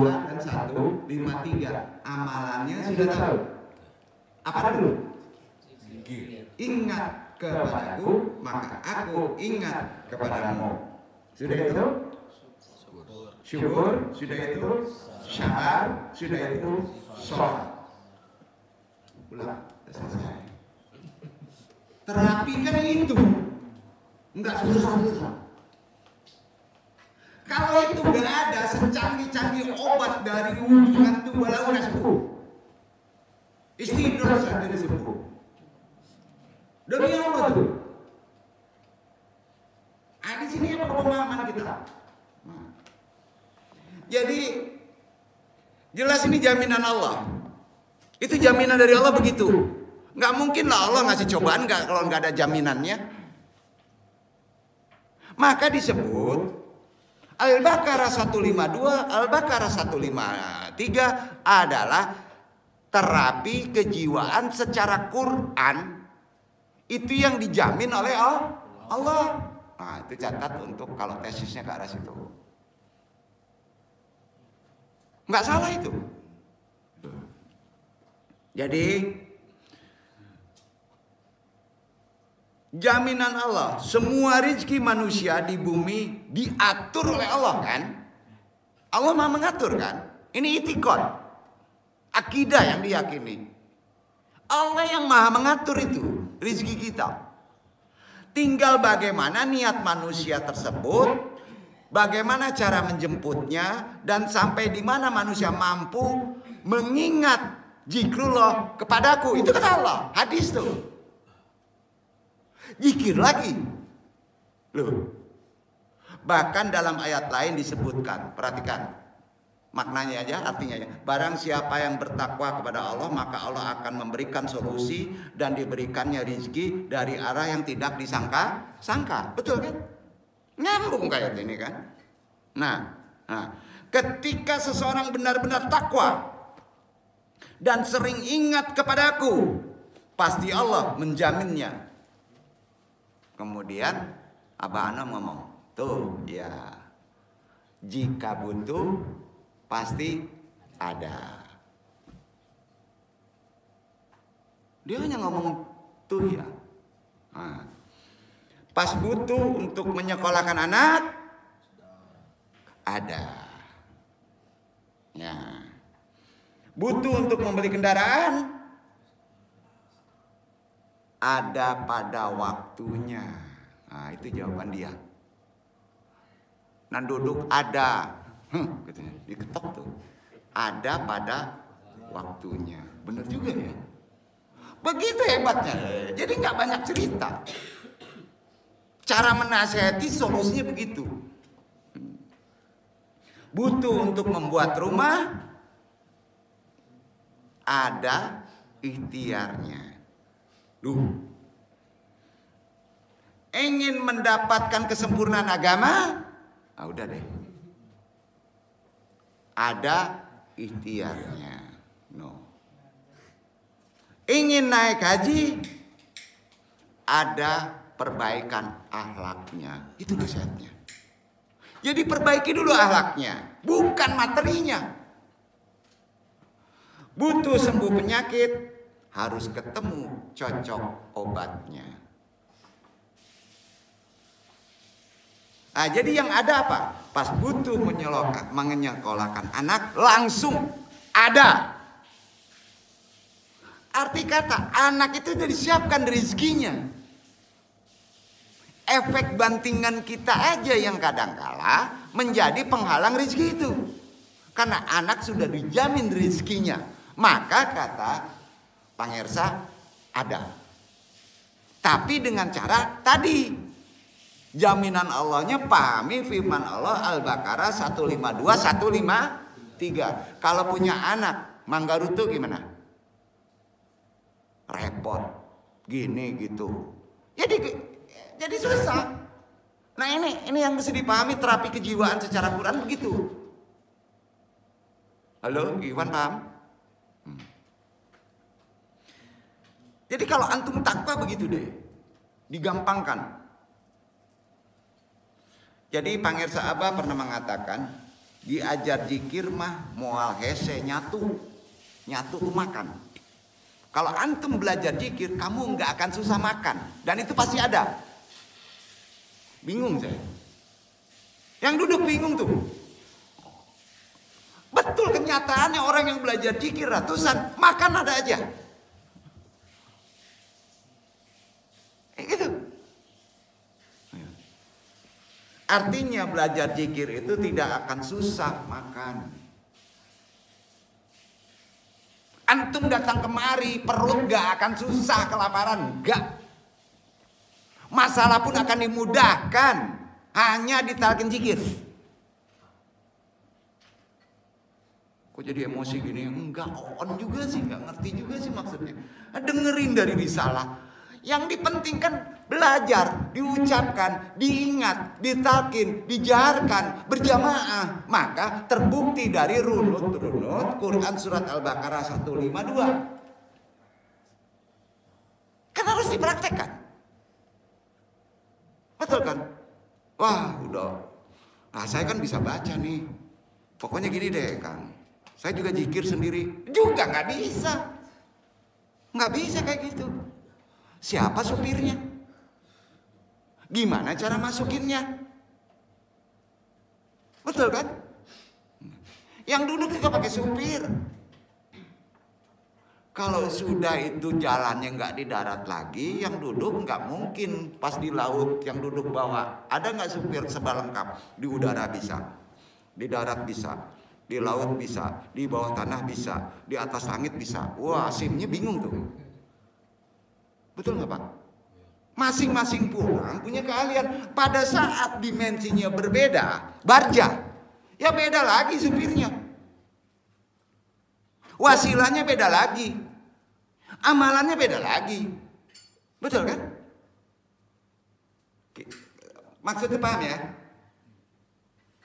dan 153. Amalannya sudah tahu. Apa dulu? Ingat kepadaku, maka aku ingat kepadamu. Sudah itu? Syukur. Sudah itu? Sabar. Sudah itu? Sholat. Ulang. Selesai. Terapi kan itu. Enggak susah-susah. Kalau itu nggak ada, secanggih-canggih obat dari hubungan tubuh lalu sembuh. Istidroj saja sembuh. Demi Allah tuh. Di sini apa pemahaman kita? Jadi jelas ini jaminan Allah. Itu jaminan dari Allah begitu. Nggak mungkin lah Allah ngasih cobaan kalau nggak ada jaminannya. Maka disebut Al-Baqarah 152, Al-Baqarah 153 adalah terapi kejiwaan secara Quran. Itu yang dijamin oleh Allah. Nah, itu catat untuk kalau tesisnya ke arah situ. Nggak salah itu. Jadi jaminan Allah, semua rezeki manusia di bumi diatur oleh Allah kan? Allah Maha mengatur kan? Ini itikad, akidah yang diyakini. Allah yang Maha mengatur itu rezeki kita. Tinggal bagaimana niat manusia tersebut, bagaimana cara menjemputnya, dan sampai di mana manusia mampu mengingat zikrullah kepadaku. Itu kata Allah, hadis tuh. Zikir lagi. Loh. Bahkan dalam ayat lain disebutkan, perhatikan. Maknanya aja, artinya aja. Barang siapa yang bertakwa kepada Allah, maka Allah akan memberikan solusi dan diberikannya rizki dari arah yang tidak disangka-sangka. Betul kan? Nyambung kayak ini kan? Nah, ketika seseorang benar-benar takwa dan sering ingat kepadaku, pasti Allah menjaminnya. Kemudian Abah Ana ngomong, tuh ya, jika butuh pasti ada. Dia hanya ngomong tuh ya. Nah, pas butuh untuk menyekolahkan anak, ada. Ya. Butuh untuk membeli kendaraan, ada pada waktunya. Nah, itu jawaban dia. Nah, duduk ada. Katanya, diketok tuh. Ada pada waktunya. Bener juga ya. Begitu hebatnya. Jadi nggak banyak cerita. Cara menasihati solusinya begitu. Butuh untuk membuat rumah, ada ikhtiarnya. Ingin mendapatkan kesempurnaan agama, udah deh. Ada ikhtiarnya. No. Ingin naik haji, ada perbaikan akhlaknya. Itu nasihatnya. Jadi perbaiki dulu akhlaknya, bukan materinya. Butuh sembuh penyakit, harus ketemu cocok obatnya. Nah, jadi yang ada apa? Pas butuh menyekolahkan anak, langsung ada. Arti kata, anak itu sudah disiapkan rezekinya. Efek bantingan kita aja yang kadangkala menjadi penghalang rezeki itu. Karena anak sudah dijamin rezekinya. Maka kata Pangersa, ada. Tapi dengan cara tadi. Jaminan Allahnya pahami firman Allah Al-Baqarah 152, 153. Kalau punya anak manggarutu gimana? Repot. Gini gitu. Jadi susah. Nah ini yang mesti dipahami terapi kejiwaan secara Quran begitu. Halo, Iwan paham? Jadi kalau antum takwa begitu deh. Digampangkan. Jadi Pangersa Abah pernah mengatakan, diajar zikir mah moal hese nyatu tuh makan. Kalau antum belajar zikir, kamu nggak akan susah makan, dan itu pasti ada. Bingung saya. Yang duduk bingung tuh. Betul kenyataannya orang yang belajar zikir ratusan, makan ada aja. Gitu. Artinya belajar zikir itu tidak akan susah makan. Antum datang kemari, perut gak akan susah kelaparan, gak. Masalah pun akan dimudahkan, hanya ditalkin zikir. Kok jadi emosi gini? Enggak, on juga sih, gak ngerti juga sih maksudnya. Dengerin dari risalah. Yang dipentingkan belajar, diucapkan, diingat, ditalkin, dijaharkan, berjamaah. Maka terbukti dari runut Quran surat Al-Baqarah 152. Kan harus dipraktekkan. Betul kan? Wah udah. Nah saya kan bisa baca nih. Pokoknya gini deh Kang. Saya juga zikir sendiri. Juga gak bisa. Gak bisa kayak gitu. Siapa supirnya? Gimana cara masukinnya? Betul kan? Yang duduk juga pakai supir. Kalau sudah itu jalannya nggak di darat lagi, yang duduk nggak mungkin pas di laut yang duduk bawah. Ada nggak supir serba lengkap? Di udara bisa, di darat bisa, di laut bisa, di bawah tanah bisa, di atas langit bisa. Wah, SIM-nya bingung tuh. Betul nggak Pak? Masing-masing pulang punya keahlian. Pada saat dimensinya berbeda, barja, ya beda lagi supirnya. Wasilahnya beda lagi. Amalannya beda lagi. Betul kan? Maksudnya paham ya?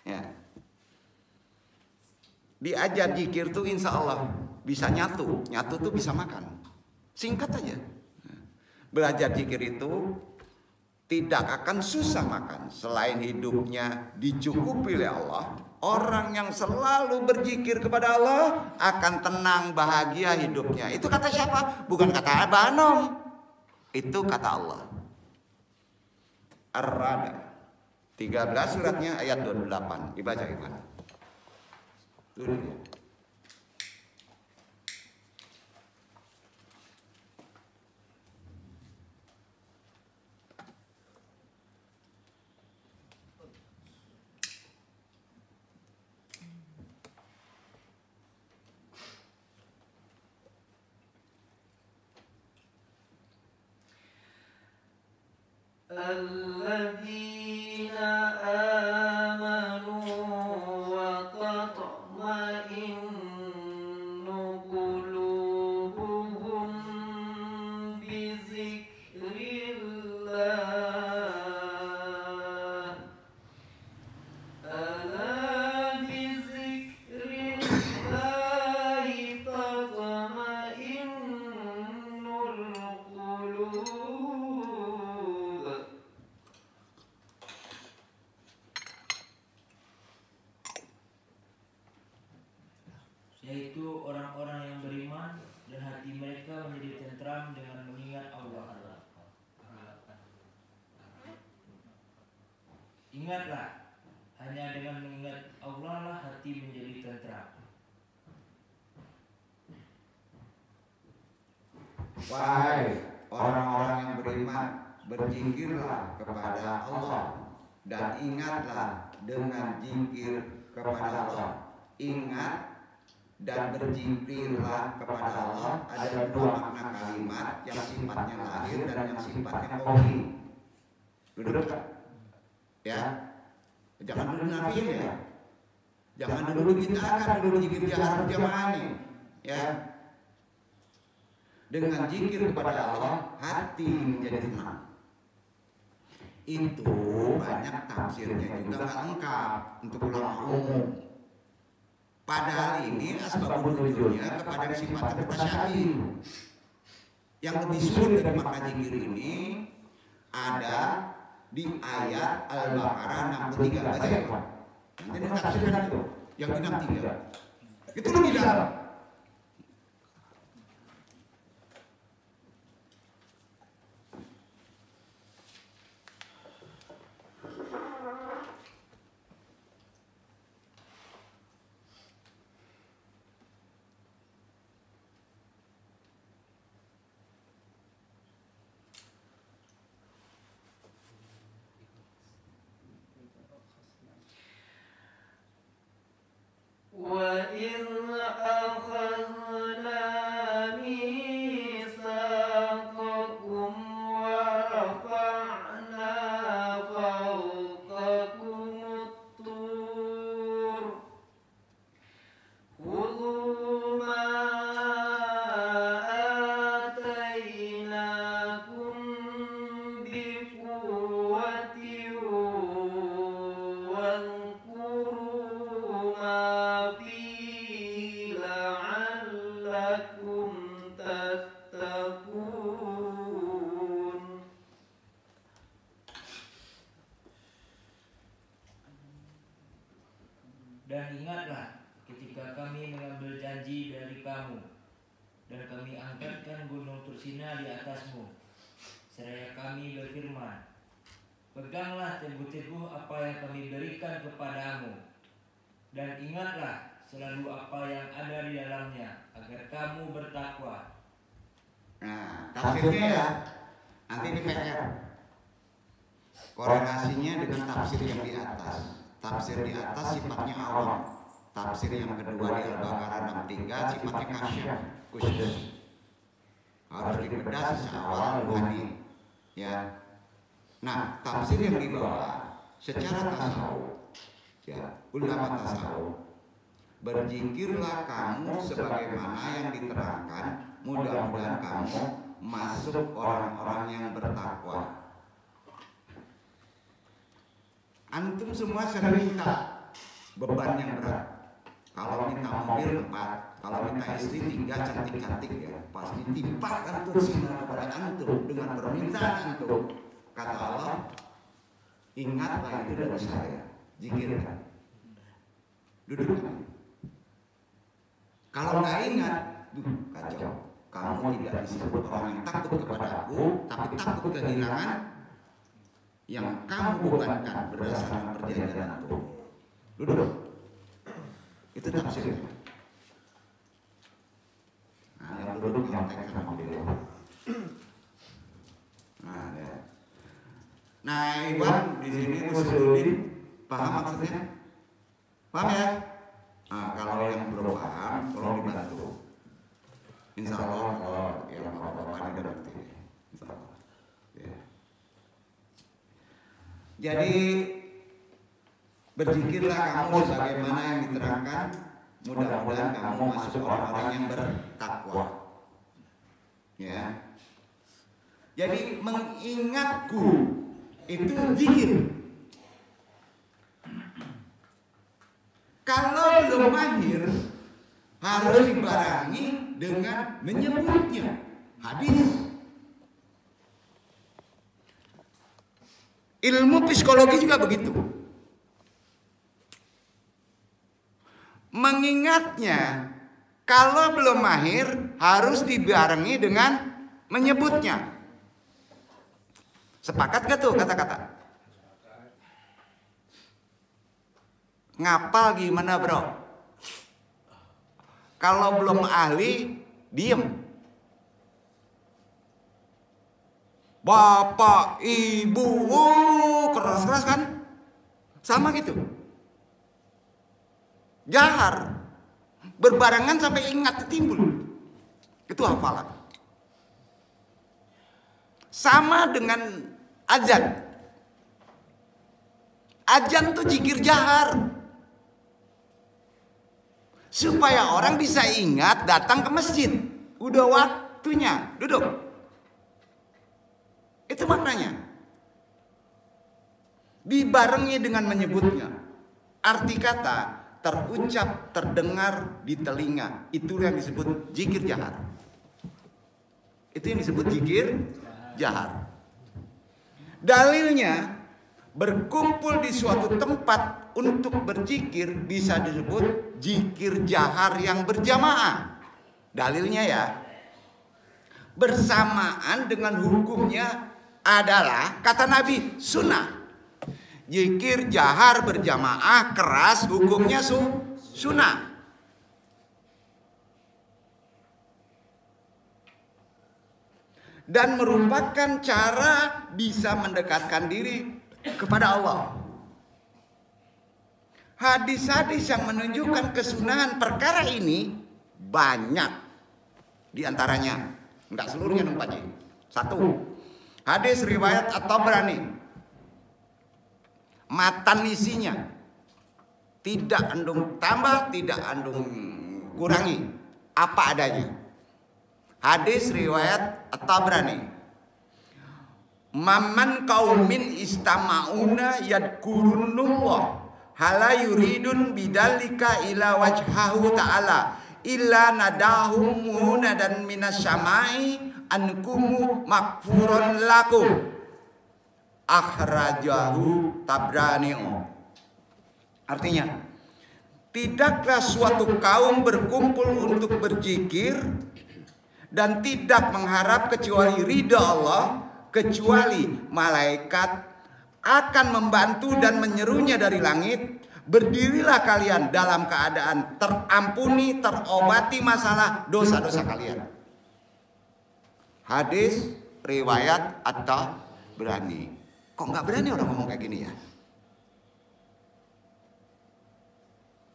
Ya. Diajar zikir tuh insya Allah bisa nyatu. Nyatu tuh bisa makan. Singkat aja. Belajar zikir itu tidak akan susah makan. Selain hidupnya dicukupi oleh Allah, orang yang selalu berzikir kepada Allah akan tenang, bahagia hidupnya. Itu kata siapa? Bukan kata Abanom. Itu kata Allah. Ar-Ra'd 13 suratnya ayat 28. Dibaca Iman. الذين آمنوا وتطمئن قلوبهم بذكر الله ألا بذكر الله تطمئن القلوب. Yaitu orang-orang yang beriman dan hati mereka menjadi tentram dengan mengingat Allah. Ingatlah, hanya dengan mengingat Allah lah hati menjadi tentram. Wahai orang-orang yang beriman, berzikirlah kepada Allah dan ingatlah dengan zikir kepada Allah. Ingat dan berzikirlah kepada Allah ada dua makna kalimat, yang sifatnya lahir dan yang sifatnya qauli. Duduk ya, jangan dulu nafiin ya, jangan dulu dibid'ahkan, dulu zikir jahar berjamaah nih ya. Dengan zikir kepada Allah hati menjadi tenang. Itu banyak tafsirnya juga nggak lengkap untuk ulama umum. Padahal ini asbabun nuzulnya kepada sifat mutasyabih. Yang lebih sulit dari makna zikir ini ada di ayat Al-Baqarah 63. Baca ya Pak. Nanti ditafsirkan itu yang 63. Itu lebih dalam. kami mengambil janji dari kamu, dan kami angkatkan gunung Tursina di atasmu. Seraya kami berfirman, peganglah teguh-teguh apa yang kami berikan kepadamu, dan ingatlah selalu apa yang ada di dalamnya, agar kamu bertakwa. Nah, tafsirnya ya, nanti ini PR. Korelasinya dengan tafsir yang di atas. Tafsir di atas sifatnya awam. Tafsir yang kedua di Al-Baqarah 63 sifatnya kasyaf, khusus. Harus dibedah seawal rohani. Ya. Nah, tafsir yang di bawah secara tasawuf, ya, ulama tasawuf, berzikirlah kamu sebagaimana yang diterangkan, mudah-mudahan kamu masuk orang-orang yang bertakwa. Antum semua sering minta beban yang berat. Kalau minta mobil 4, kalau minta istri 3 cantik-cantik ya, pasti timpakan Tursina kepada antum dengan permintaan antum. Kata Allah, ingatlah itu dari saya, zikirkan. Duduk. Kalau nggak ingat, kacau. Kamu tidak disebut orang yang takut kepada aku, tapi takut kehilangan yang kamu bebankan berdasarkan perjanjian itu. Duduk. Itu tafsirnya. Nah, yang duduk nyontek sama dia. Nah, ya. Nah, Iwan di sini Usuluddin paham maksudnya? Paham ya? Nah, kalau yang belum paham, tolong dibantu. Insya Allah kalau yang bapak-bapak ini ngerti. Insya Allah. Ya. Jadi berzikirlah kamu sebagaimana yang diterangkan, mudah-mudahan kamu masuk orang-orang yang bertakwa. Ya. Jadi mengingatku itu zikir. Kalau belum mahir harus dibarengi dengan menyebutnya. Hadis. Ilmu psikologi juga begitu. Mengingatnya, kalau belum mahir harus dibarengi dengan menyebutnya. Sepakat gak tuh kata-kata? Ngapal gimana bro? Kalau belum ahli, diem. Bapak, ibu, keras-keras kan? Sama gitu. Jahar. Berbarengan sampai ingat timbul. Itu hafalan. Sama dengan azan. Azan tuh zikir jahar. Supaya orang bisa ingat datang ke masjid. Udah waktunya, duduk. Itu maknanya. Dibarengi dengan menyebutnya. Arti kata terucap, terdengar di telinga. Itu yang disebut zikir jahar. Itu yang disebut zikir jahar. Dalilnya berkumpul di suatu tempat untuk berzikir bisa disebut zikir jahar yang berjamaah. Dalilnya ya, bersamaan dengan hukumnya adalah kata Nabi sunnah. Zikir jahar berjamaah keras hukumnya sunnah. Dan merupakan cara bisa mendekatkan diri kepada Allah. Hadis-hadis yang menunjukkan kesunahan perkara ini banyak. Di antaranya, enggak seluruhnya Pak Ji. 1. Hadis riwayat At-Tabrani. Matan isinya tidak andung tambah, tidak andung kurangi, apa adanya. Hadis riwayat At-Tabrani. Maman kaumin istama'una yadkurunullah hala yuridun bidalika ila wajhahu ta'ala illa nadahum munadan minas samai ankumu makfuron lakum. Akhrajahu Tabrani. Artinya, tidaklah suatu kaum berkumpul untuk berzikir dan tidak mengharap kecuali ridha Allah, kecuali malaikat akan membantu dan menyerunya dari langit, berdirilah kalian dalam keadaan terampuni, terobati masalah dosa-dosa kalian. Hadis riwayat At-Tabrani. Kok nggak berani orang ngomong kayak gini ya?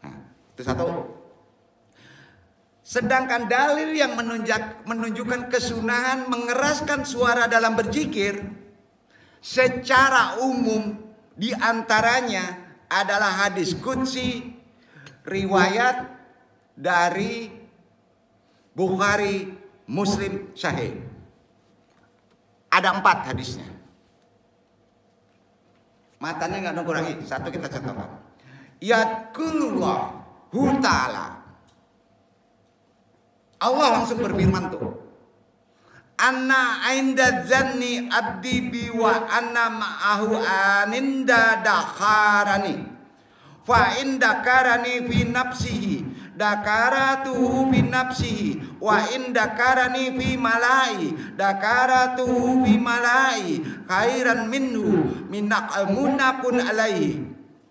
Nah, itu satu. Sedangkan dalil yang menunjukkan kesunahan mengeraskan suara dalam berzikir secara umum diantaranya adalah hadis qudsi riwayat dari Bukhari, Muslim, Sahih. Ada 4 hadisnya. Matanya nggak kurangi, satu kita contohkan. Yadkulullahu ta'ala. Allah langsung berfirman tuh. Anna inda zanni abdi bi wa anna ma'ahu aninda dakharani. Fa inda karani fi nafsihi dakaratuhu fi nafsihi wa inda karani fi malai dakaratuhu fi malai khairan minhu munakun alaihi.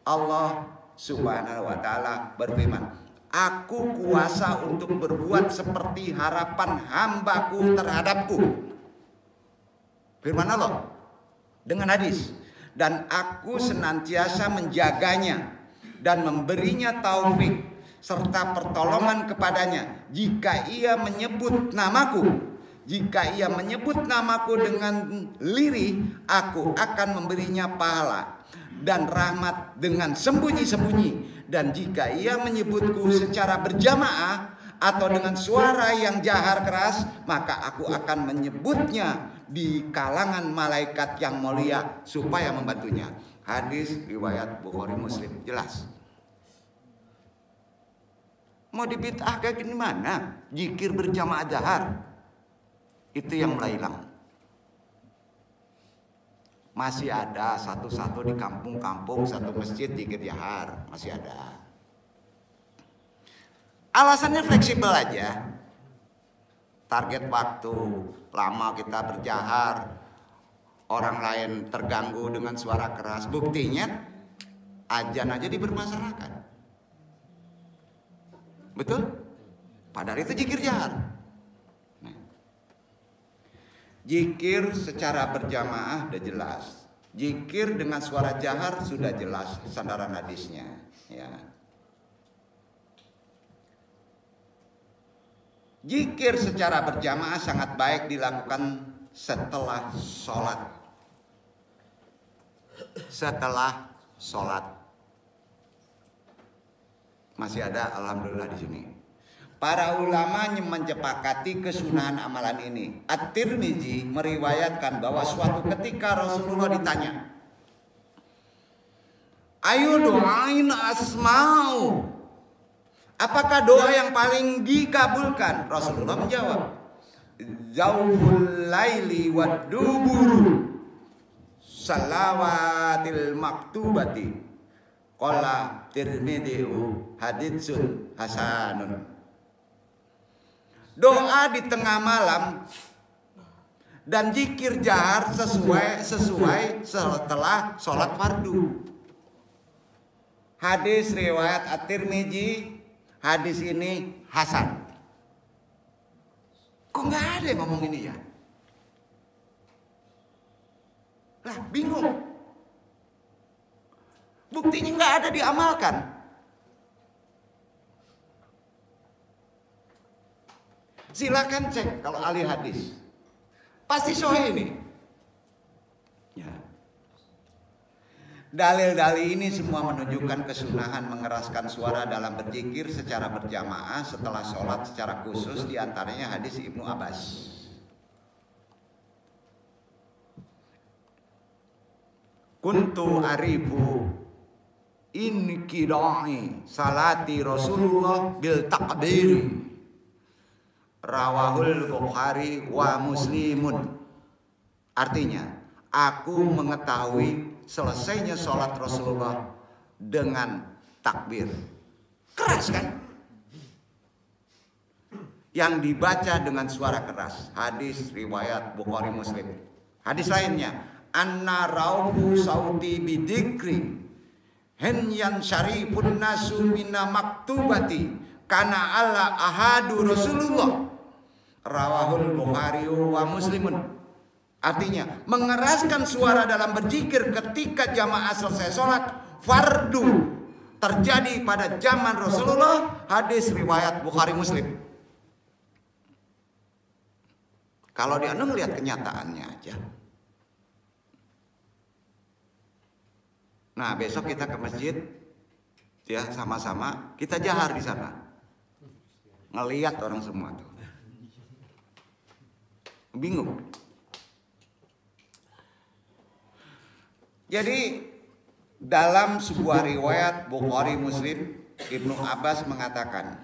Allah Subhanahu wa ta'ala berfirman, aku kuasa untuk berbuat seperti harapan hambaku terhadapku. Firman Allah dengan hadis. Dan aku senantiasa menjaganya dan memberinya taufik serta pertolongan kepadanya jika ia menyebut namaku. Jika ia menyebut namaku dengan lirih, aku akan memberinya pahala dan rahmat dengan sembunyi-sembunyi. Dan jika ia menyebutku secara berjamaah atau dengan suara yang jahar keras, maka aku akan menyebutnya di kalangan malaikat yang mulia supaya membantunya. Hadis riwayat Bukhari, Muslim. Jelas. Mau dibid'ah kayak gimana? Zikir berjamaah jahar. Itu yang mulai hilang. Masih ada satu-satu di kampung-kampung, satu masjid zikir jahar, masih ada. Alasannya fleksibel aja. Target waktu lama kita berjahar, orang lain terganggu dengan suara keras. Buktinya azan aja dipermasalahkan. Betul? Padahal itu zikir jahar. Zikir secara berjamaah sudah jelas. Zikir dengan suara jahar sudah jelas sandaran hadisnya. Ya. Zikir secara berjamaah sangat baik dilakukan setelah sholat. Setelah sholat. Masih ada, alhamdulillah di sini. Para ulama menyepakati kesunahan amalan ini. At-Tirmidzi meriwayatkan bahwa suatu ketika Rasulullah ditanya, ayo doain asma'u, apakah doa yang paling dikabulkan? Rasulullah menjawab, Zawful laili wad duburu salawatil maktubati. Qala Tirmidzi haditsun hasanun. Doa di tengah malam dan zikir jahar sesuai setelah sholat fardu. Hadis riwayat At-Tirmidzi, hadis ini hasan. Kok nggak ada yang ngomong ini ya? Lah bingung. Buktinya nggak ada diamalkan. Silakan cek kalau ahli hadis. Pasti sahih ini. Ya. Dalil-dalil ini semua menunjukkan kesunahan mengeraskan suara dalam berzikir secara berjamaah setelah sholat secara khusus, diantaranya hadis Ibnu Abbas. Kuntu arifu in kidai salati Rasulullah bil takbir. Rawahul Bukhari wa Muslimun. Artinya, aku mengetahui selesainya sholat Rasulullah dengan takbir. Keras kan? Yang dibaca dengan suara keras. Hadis riwayat Bukhari Muslim. Hadis lainnya, anna rauhu sauti bidikri henyan syarifun nasu mina maktubati kana ala ahadu Rasulullah rawahul Bukhari wa Muslimun. Artinya mengeraskan suara dalam berzikir ketika jamaah selesai sholat fardu terjadi pada zaman Rasulullah. Hadis riwayat Bukhari Muslim. Kalau dia lihat kenyataannya aja. Nah, besok kita ke masjid, ya sama-sama kita jahar di sana, ngelihat orang semua tuh, bingung. Jadi dalam sebuah riwayat Bukhari Muslim, Ibnu Abbas mengatakan,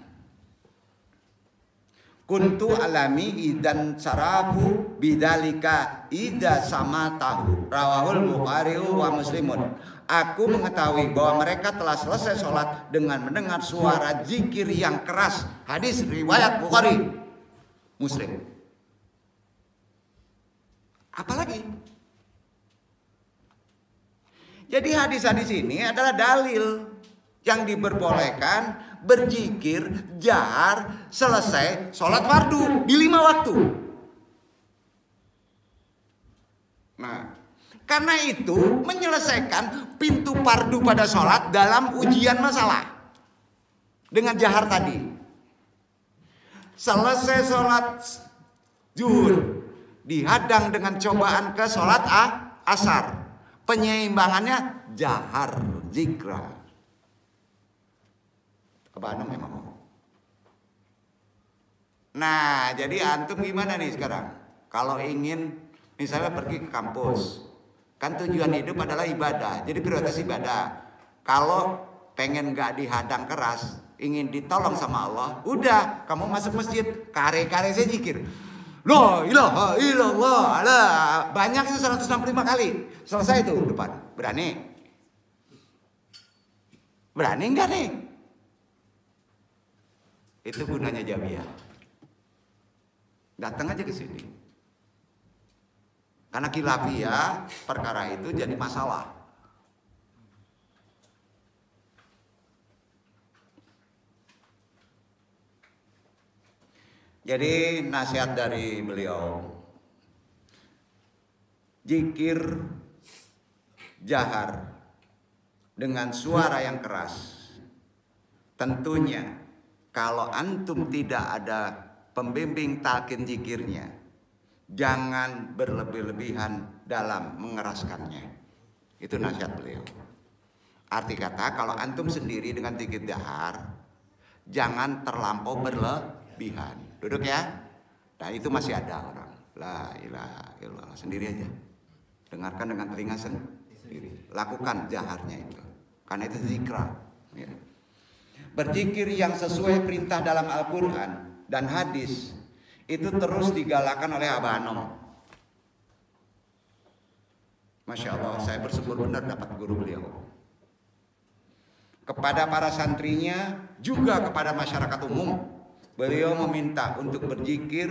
kuntu alami idan sarafu bidalika ida sama tahu rawahul Bukhari wa Muslimun. Aku mengetahui bahwa mereka telah selesai sholat dengan mendengar suara zikir yang keras. Hadis riwayat Bukhari Muslim. Apalagi? Jadi hadis-hadis ini adalah dalil yang diperbolehkan berzikir jahar selesai sholat fardu di 5 waktu. Nah, karena itu menyelesaikan pintu fardu pada sholat dalam ujian masalah dengan jahar tadi. Selesai sholat zuhur dihadang dengan cobaan ke sholat asar. Penyeimbangannya jahar zikra. Kebanang memang. Nah, jadi antum gimana nih sekarang? Kalau ingin misalnya pergi ke kampus, kan tujuan hidup adalah ibadah. Jadi prioritas ibadah. Kalau pengen gak dihadang keras, ingin ditolong sama Allah, udah kamu masuk masjid, kare-kare saya zikir. La ilaha illallah. Alah, banyak itu 165 kali. Selesai itu depan. Berani? Berani enggak nih? Itu gunanya Jamiah. Datang aja ke sini. Karena khilafiyah perkara itu jadi masalah. Jadi nasihat dari beliau, zikir jahar dengan suara yang keras. Tentunya kalau antum tidak ada pembimbing talqin zikirnya, jangan berlebih-lebihan dalam mengeraskannya. Itu nasihat beliau. Arti kata kalau antum sendiri dengan zikir jahar, jangan terlampau berlebihan. Duduk ya. Nah itu masih ada orang. La ilaha illallah. Sendiri aja. Dengarkan dengan telinga sendiri. Lakukan jaharnya itu. Karena itu zikra. Ya. Berzikir yang sesuai perintah dalam Al-Quran dan hadis itu terus digalakan oleh Abah Anom. Masya Allah, saya bersyukur benar dapat guru beliau. Kepada para santrinya, juga kepada masyarakat umum, beliau meminta untuk berzikir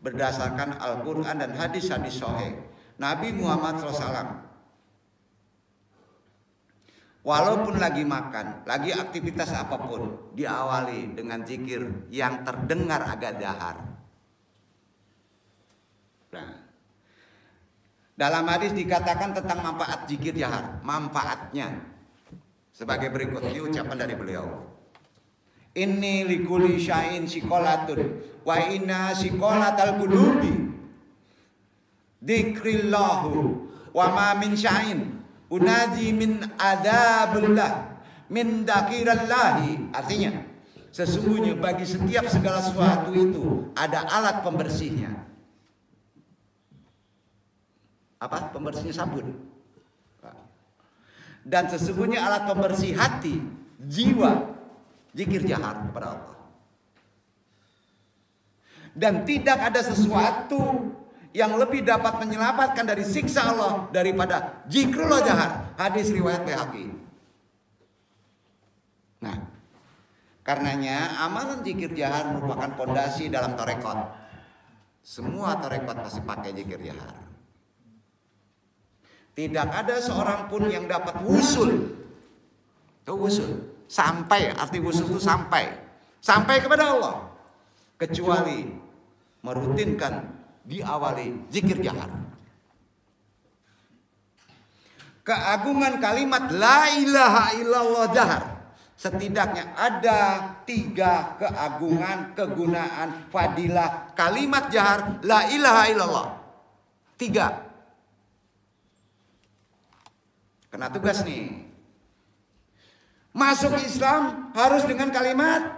berdasarkan Al-Quran dan hadis-hadis sahih Nabi Muhammad SAW. Walaupun lagi makan, lagi aktivitas apapun, diawali dengan zikir yang terdengar agak dahar. Nah, dalam hadis dikatakan tentang manfaat zikir jahar. Manfaatnya sebagai berikut, ini ucapan dari beliau. Inni likuli sya'in sikolatun wa inna sikolatal qulubi dzikrillahu wa ma min sya'in unaji min adabillah min dzakirallahi. Artinya sesungguhnya bagi setiap segala sesuatu itu ada alat pembersihnya. Apa? Pembersihnya sabun. Dan sesungguhnya alat pembersih hati, jiwa, zikir jahar kepada Allah. Dan tidak ada sesuatu yang lebih dapat menyelamatkan dari siksa Allah daripada zikrullah jahar. Hadis riwayat Baihaqi. Nah, Karenanya amalan zikir jahar merupakan pondasi dalam tarekat. Semua tarekat pasti pakai zikir jahar. Tidak ada seorang pun yang dapat wusul. Itu wusul. Sampai, arti wusul itu sampai. Sampai kepada Allah. Kecuali merutinkan diawali zikir jahar. Keagungan kalimat la ilaha illallah jahar. Setidaknya ada 3 keagungan, kegunaan, fadilah kalimat jahar la ilaha illallah. 3. Kena tugas nih. Masuk Islam harus dengan kalimat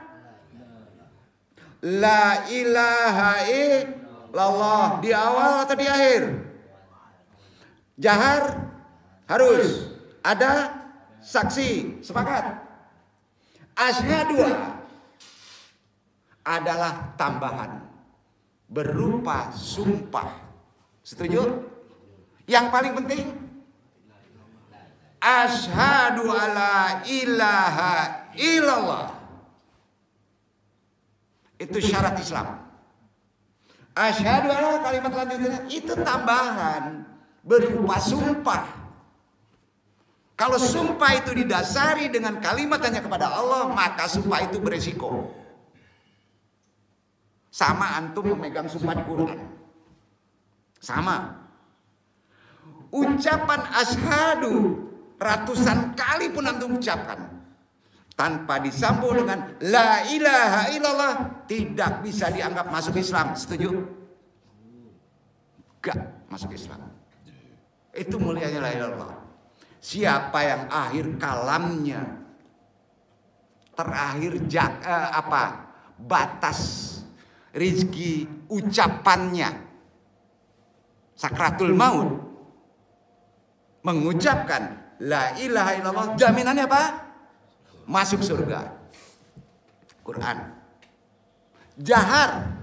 la ilaha illallah di awal atau di akhir. Jahar harus ada saksi. Sepakat? Asyhadu adalah tambahan berupa sumpah. Setuju? Yang paling penting asyhadu alla ilaha illallah. Itu syarat Islam. Asyhadu alla kalimat lanjutannya itu tambahan berupa sumpah. Kalau sumpah itu didasari dengan kalimat hanya kepada Allah, maka sumpah itu beresiko. Sama antum memegang sumpah di Quran. Sama. Ucapan asyhadu ratusan kali pun antum ucapkan tanpa disambung dengan la ilaha illallah tidak bisa dianggap masuk Islam. Setuju? Gak masuk Islam. Itu mulianya la ilaha illallah. Siapa yang akhir kalamnya terakhir batas rizki ucapannya sakratul maut mengucapkan la ilaha illallah, jaminannya apa? Masuk surga. Quran. Jahar.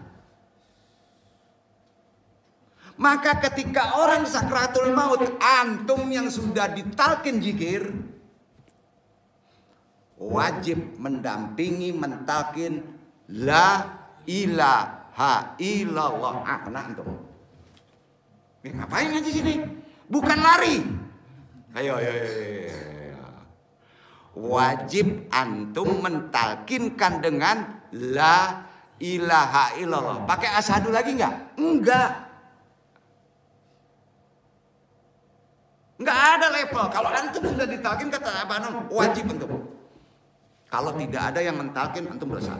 Maka ketika orang sakratul maut, antum yang sudah ditalkin zikir wajib mendampingi mentalkin la ilaha illallah. Kena antum. Ngapain ngaji sini? Bukan lari. Ayo. Wajib antum mentalkinkan dengan la ilaha illallah. Pakai asyhadu lagi enggak? Enggak. Enggak ada level. Kalau antum sudah ditalkin kata Abah Nun, wajib antum. Kalau tidak ada yang mentalkin, antum dosa.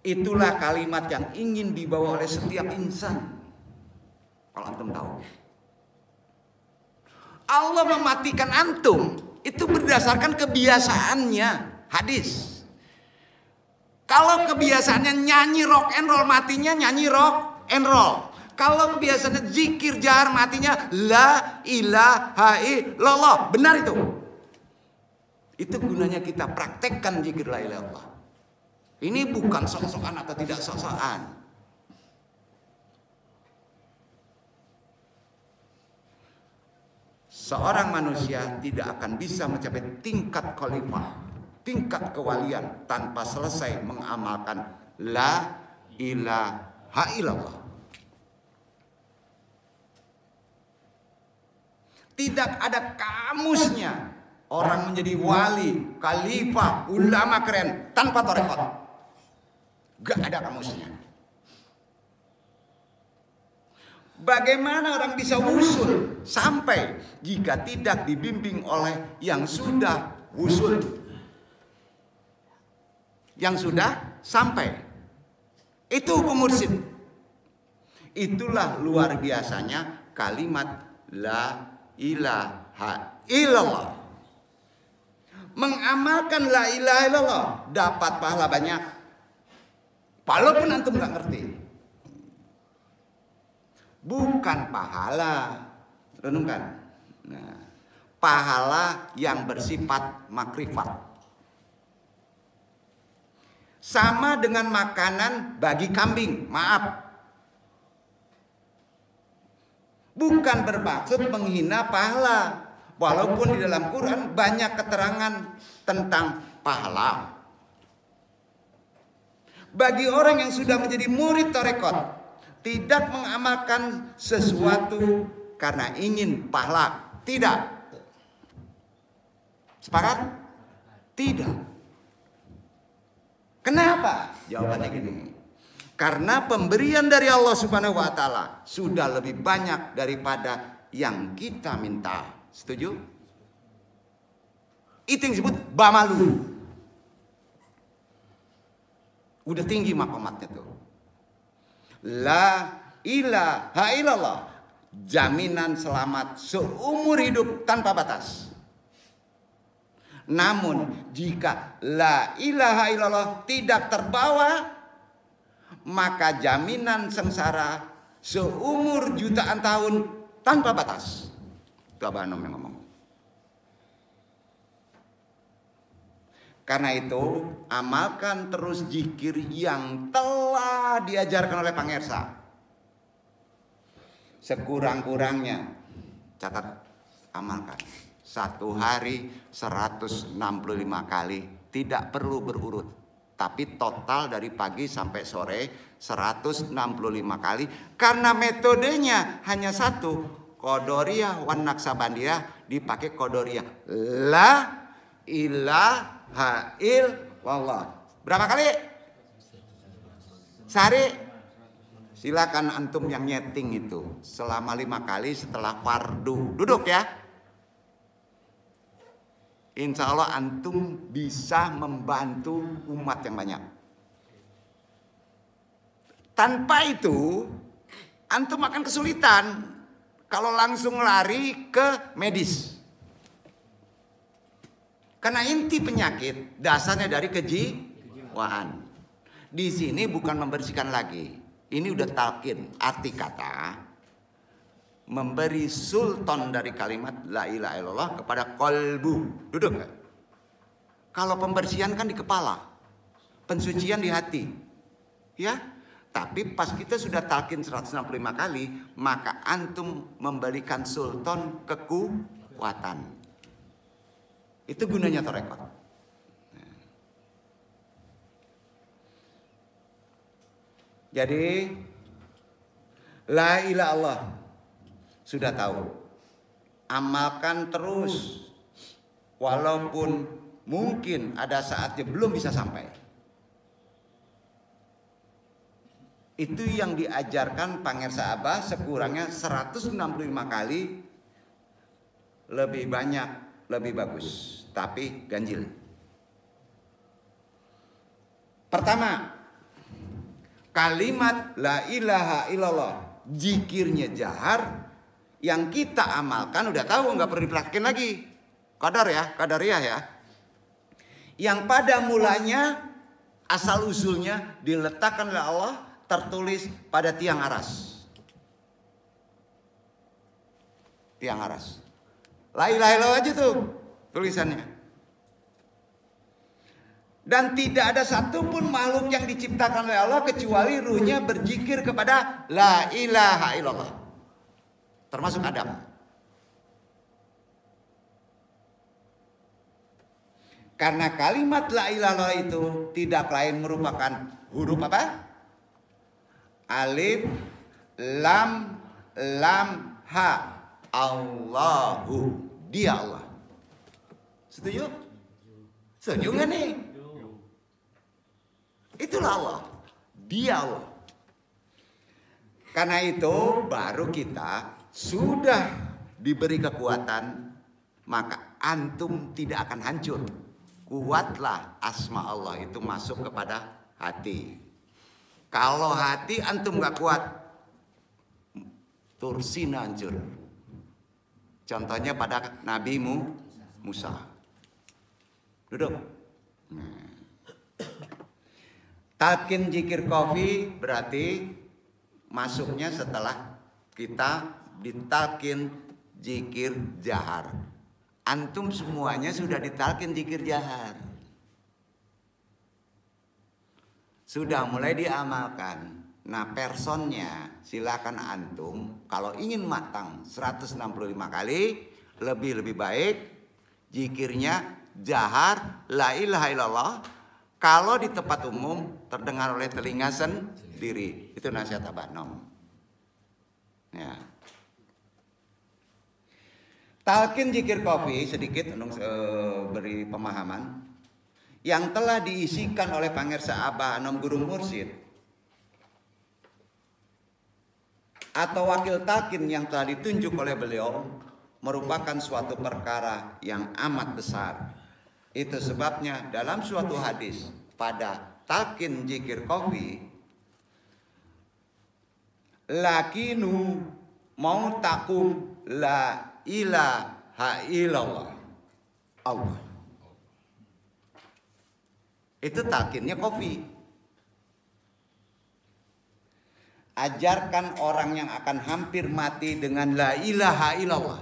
Itulah kalimat yang ingin dibawa oleh setiap insan. Kalau antum tahu, Allah mematikan antum itu berdasarkan kebiasaannya. Hadis. Kalau kebiasaannya nyanyi rock and roll, matinya nyanyi rock and roll. Kalau kebiasaannya zikir jahar, matinya la ilaha illallah. Benar itu. Itu gunanya kita praktekkan zikir la ilaha illallah. Ini bukan sok-sokan atau tidak sok-sokan. Seorang manusia tidak akan bisa mencapai tingkat khalifah, tingkat kewalian tanpa selesai mengamalkan la ilaha illallah. Tidak ada kamusnya orang menjadi wali, khalifah, ulama keren tanpa tarekat. Gak ada kamusnya. Bagaimana orang bisa wusul sampai jika tidak dibimbing oleh yang sudah wusul, yang sudah sampai? Itu hukum mursyid. Itulah luar biasanya kalimat la ilaha illallah. Mengamalkan la ilaha illallah dapat pahala banyak, walaupun antum nggak ngerti. Bukan pahala, renungkan. Nah, pahala yang bersifat makrifat. Sama dengan makanan bagi kambing, maaf. Bukan bermaksud menghina pahala. Walaupun di dalam Quran banyak keterangan tentang pahala. Bagi orang yang sudah menjadi murid tarekat, tidak mengamalkan sesuatu karena ingin pahala. Tidak. Sepakat? Tidak. Kenapa? Jawabannya gini. Karena pemberian dari Allah Subhanahu wa taala sudah lebih banyak daripada yang kita minta. Setuju? Itu yang disebut bamalu. Udah tinggi makomatnya tuh. La ilaha illallah. Jaminan selamat seumur hidup tanpa batas. Namun jika la ilaha illallah tidak terbawa, maka jaminan sengsara seumur jutaan tahun tanpa batas. Itu Abah Anom yang ngomong. Karena itu amalkan terus zikir yang telah diajarkan oleh Pangersa. Sekurang-kurangnya, catat, amalkan. 1 hari 165 kali, tidak perlu berurut. Tapi total dari pagi sampai sore 165 kali. Karena metodenya hanya satu. Qadariyah wan Naqsabandiyah dipakai Qadariyah. La ilaha illallah. Berapa kali? Sehari? Silakan antum yang nyeting itu. Selama 5 kali setelah fardu. Duduk ya. Insya Allah antum bisa membantu umat yang banyak. Tanpa itu, antum akan kesulitan kalau langsung lari ke medis. Karena inti penyakit dasarnya dari kejiwaan. Di sini bukan membersihkan lagi. Ini udah talqin. Arti kata memberi sultan dari kalimat la ilaha illallah kepada qalbu. Duduk gak? Kalau pembersihan kan di kepala, pensucian di hati, ya. Tapi pas kita sudah talqin 165 kali, maka antum memberikan sultan kekuatan. Itu gunanya tarekat. Jadi la ilaha illallah sudah tahu, amalkan terus, walaupun mungkin ada saatnya belum bisa sampai. Itu yang diajarkan Pangersa Abah sekurangnya 165 kali, lebih banyak, lebih bagus, tapi ganjil. Pertama, kalimat la ilaha illallah, zikirnya jahar, yang kita amalkan udah tahu, nggak perlu dipraktikin lagi. Qadar ya, qadariyah ya. Yang pada mulanya asal usulnya diletakkan oleh Allah, tertulis pada tiang aras. Tiang aras. La ilaha illallah aja tuh tulisannya. Dan tidak ada satupun makhluk yang diciptakan oleh Allah kecuali ruhnya berzikir kepada la ilaha illallah. Termasuk Adam. Karena kalimat la ilaha illallah itu tidak lain merupakan huruf apa? Alif, lam, ha. Allahu. Dia Allah. Setuju? Setuju nggak nih? Itulah Allah. Dia Allah. Karena itu baru kita sudah diberi kekuatan, maka antum tidak akan hancur. Kuatlah asma Allah itu masuk kepada hati. Kalau hati antum gak kuat, tursina hancur. Contohnya pada Nabi Musa. Duduk. Talqin zikir kofi berarti masuknya setelah kita ditalqin zikir jahar. Antum semuanya sudah ditalqin zikir jahar. Sudah mulai diamalkan. Nah, personnya silakan antum kalau ingin matang 165 kali, lebih baik zikirnya jahar la ilaha illallah. Kalau di tempat umum terdengar oleh telinga sendiri. Itu nasihat Abah Nom. Ya. Talqin zikir kofi sedikit beri pemahaman yang telah diisikan oleh Pangersa Abah Nom Guru Mursyid atau wakil talqin yang telah ditunjuk oleh beliau merupakan suatu perkara yang amat besar. Itu sebabnya dalam suatu hadis pada talqin zikir kofi, lakinu mau takum la ilaha illallah. Allah. Itu talqinnya kofi. Ajarkan orang yang akan hampir mati dengan la ilaha illallah.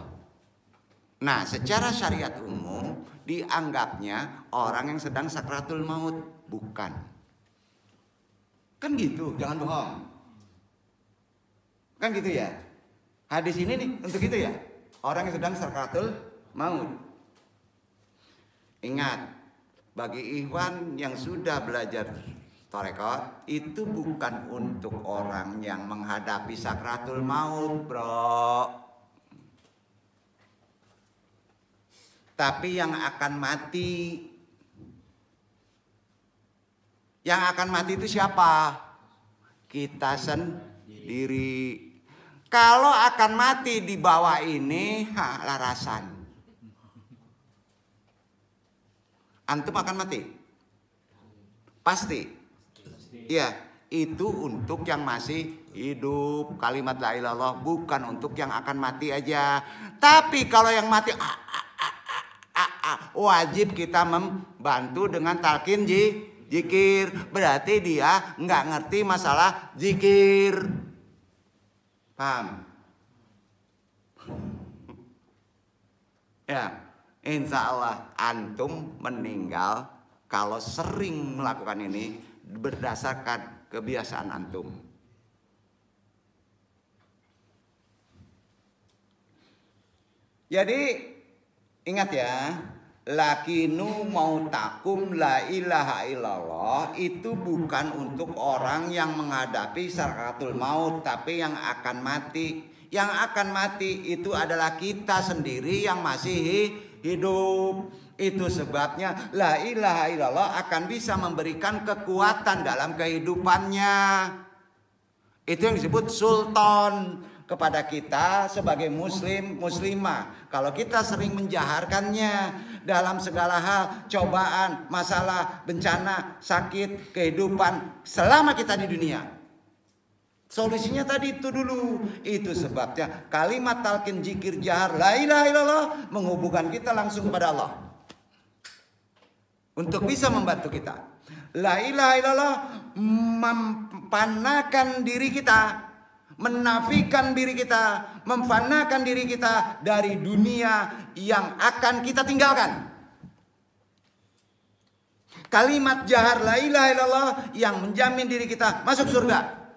Nah, secara syariat umum dianggapnya orang yang sedang sakratul maut. Bukan. Kan gitu, jangan bohong. Kan gitu ya. Hadis ini nih untuk itu ya. Orang yang sedang sakratul maut. Ingat, bagi ikhwan yang sudah belajar tarekat, itu bukan untuk orang yang menghadapi sakratul maut, bro. Tapi yang akan mati. Yang akan mati itu siapa? Kita sendiri. Kalau akan mati di bawah ini, larasan. Antum akan mati? Pasti. Ya, itu untuk yang masih hidup. Kalimat la ilaha illallah bukan untuk yang akan mati aja. Tapi kalau yang mati, wajib kita membantu dengan talqin zikir. Berarti dia nggak ngerti masalah zikir. Paham? Ya, insya Allah antum meninggal kalau sering melakukan ini berdasarkan kebiasaan antum. Jadi ingat ya, lakinu mau takum la ilaha illallah itu bukan untuk orang yang menghadapi sakratul maut, tapi yang akan mati. Yang akan mati itu adalah kita sendiri yang masih hidup. Itu sebabnya la ilaha illallah akan bisa memberikan kekuatan dalam kehidupannya. Itu yang disebut sultan kepada kita sebagai muslim, muslimah. Kalau kita sering menjaharkannya dalam segala hal, cobaan, masalah, bencana, sakit, kehidupan selama kita di dunia. Solusinya tadi itu dulu. Itu sebabnya kalimat talqin zikir jahar la ilaha illallah menghubungkan kita langsung kepada Allah. Untuk bisa membantu kita. La ilaha illallah mempanakan diri kita, menafikan diri kita, memfanakan diri kita dari dunia yang akan kita tinggalkan. Kalimat jahar la ilaha illallah yang menjamin diri kita masuk surga.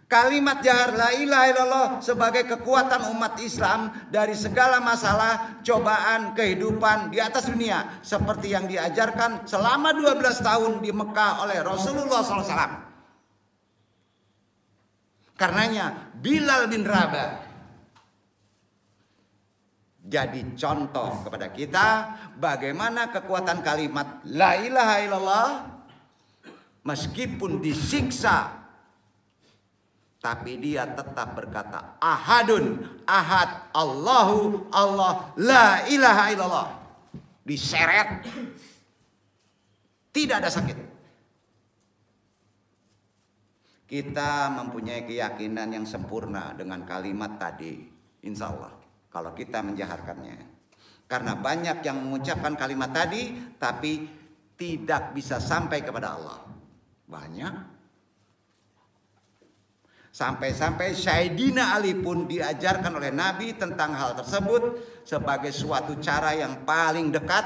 Kalimat jahar la ilaha illallah sebagai kekuatan umat Islam dari segala masalah, cobaan, kehidupan di atas dunia. Seperti yang diajarkan selama 12 tahun di Mekah oleh Rasulullah SAW. Karenanya Bilal bin Rabah jadi contoh kepada kita bagaimana kekuatan kalimat la ilaha illallah meskipun disiksa, tapi dia tetap berkata ahadun ahad Allahu Allah la ilaha illallah. Diseret, tidak ada sakit. Kita mempunyai keyakinan yang sempurna dengan kalimat tadi, insya Allah, kalau kita menjaharkannya. Karena banyak yang mengucapkan kalimat tadi tapi tidak bisa sampai kepada Allah. Banyak. Sampai-sampai Sayyidina Ali pun diajarkan oleh Nabi tentang hal tersebut sebagai suatu cara yang paling dekat,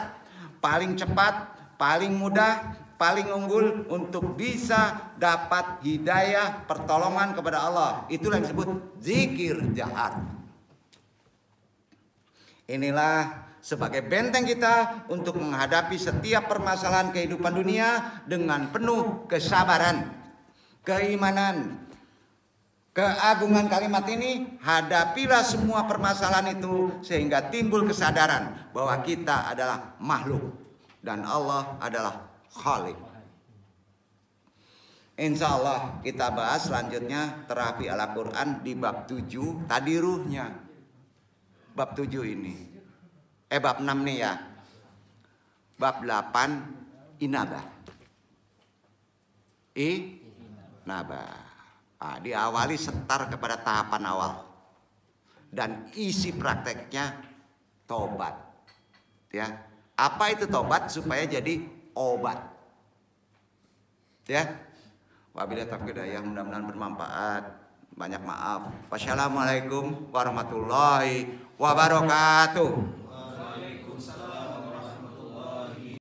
paling cepat, paling mudah, paling unggul untuk bisa dapat hidayah pertolongan kepada Allah. Itulah yang disebut zikir jahar. Inilah sebagai benteng kita untuk menghadapi setiap permasalahan kehidupan dunia dengan penuh kesabaran, keimanan, keagungan kalimat ini. Hadapilah semua permasalahan itu sehingga timbul kesadaran bahwa kita adalah makhluk dan Allah adalah Khalik. Insya Allah kita bahas selanjutnya terapi ala Quran di bab 7 tadi ruhnya. Bab 7 ini. Bab 6 nih ya. Bab 8 inabah. Inabah. Nah, diawali setar kepada tahapan awal. Dan isi prakteknya tobat. Ya. Apa itu tobat? Supaya jadi obat. Ya. Wabillahi taufiq hidayah, mudah-mudahan bermanfaat. Banyak maaf. Wassalamualaikum warahmatullahi wabarakatuh.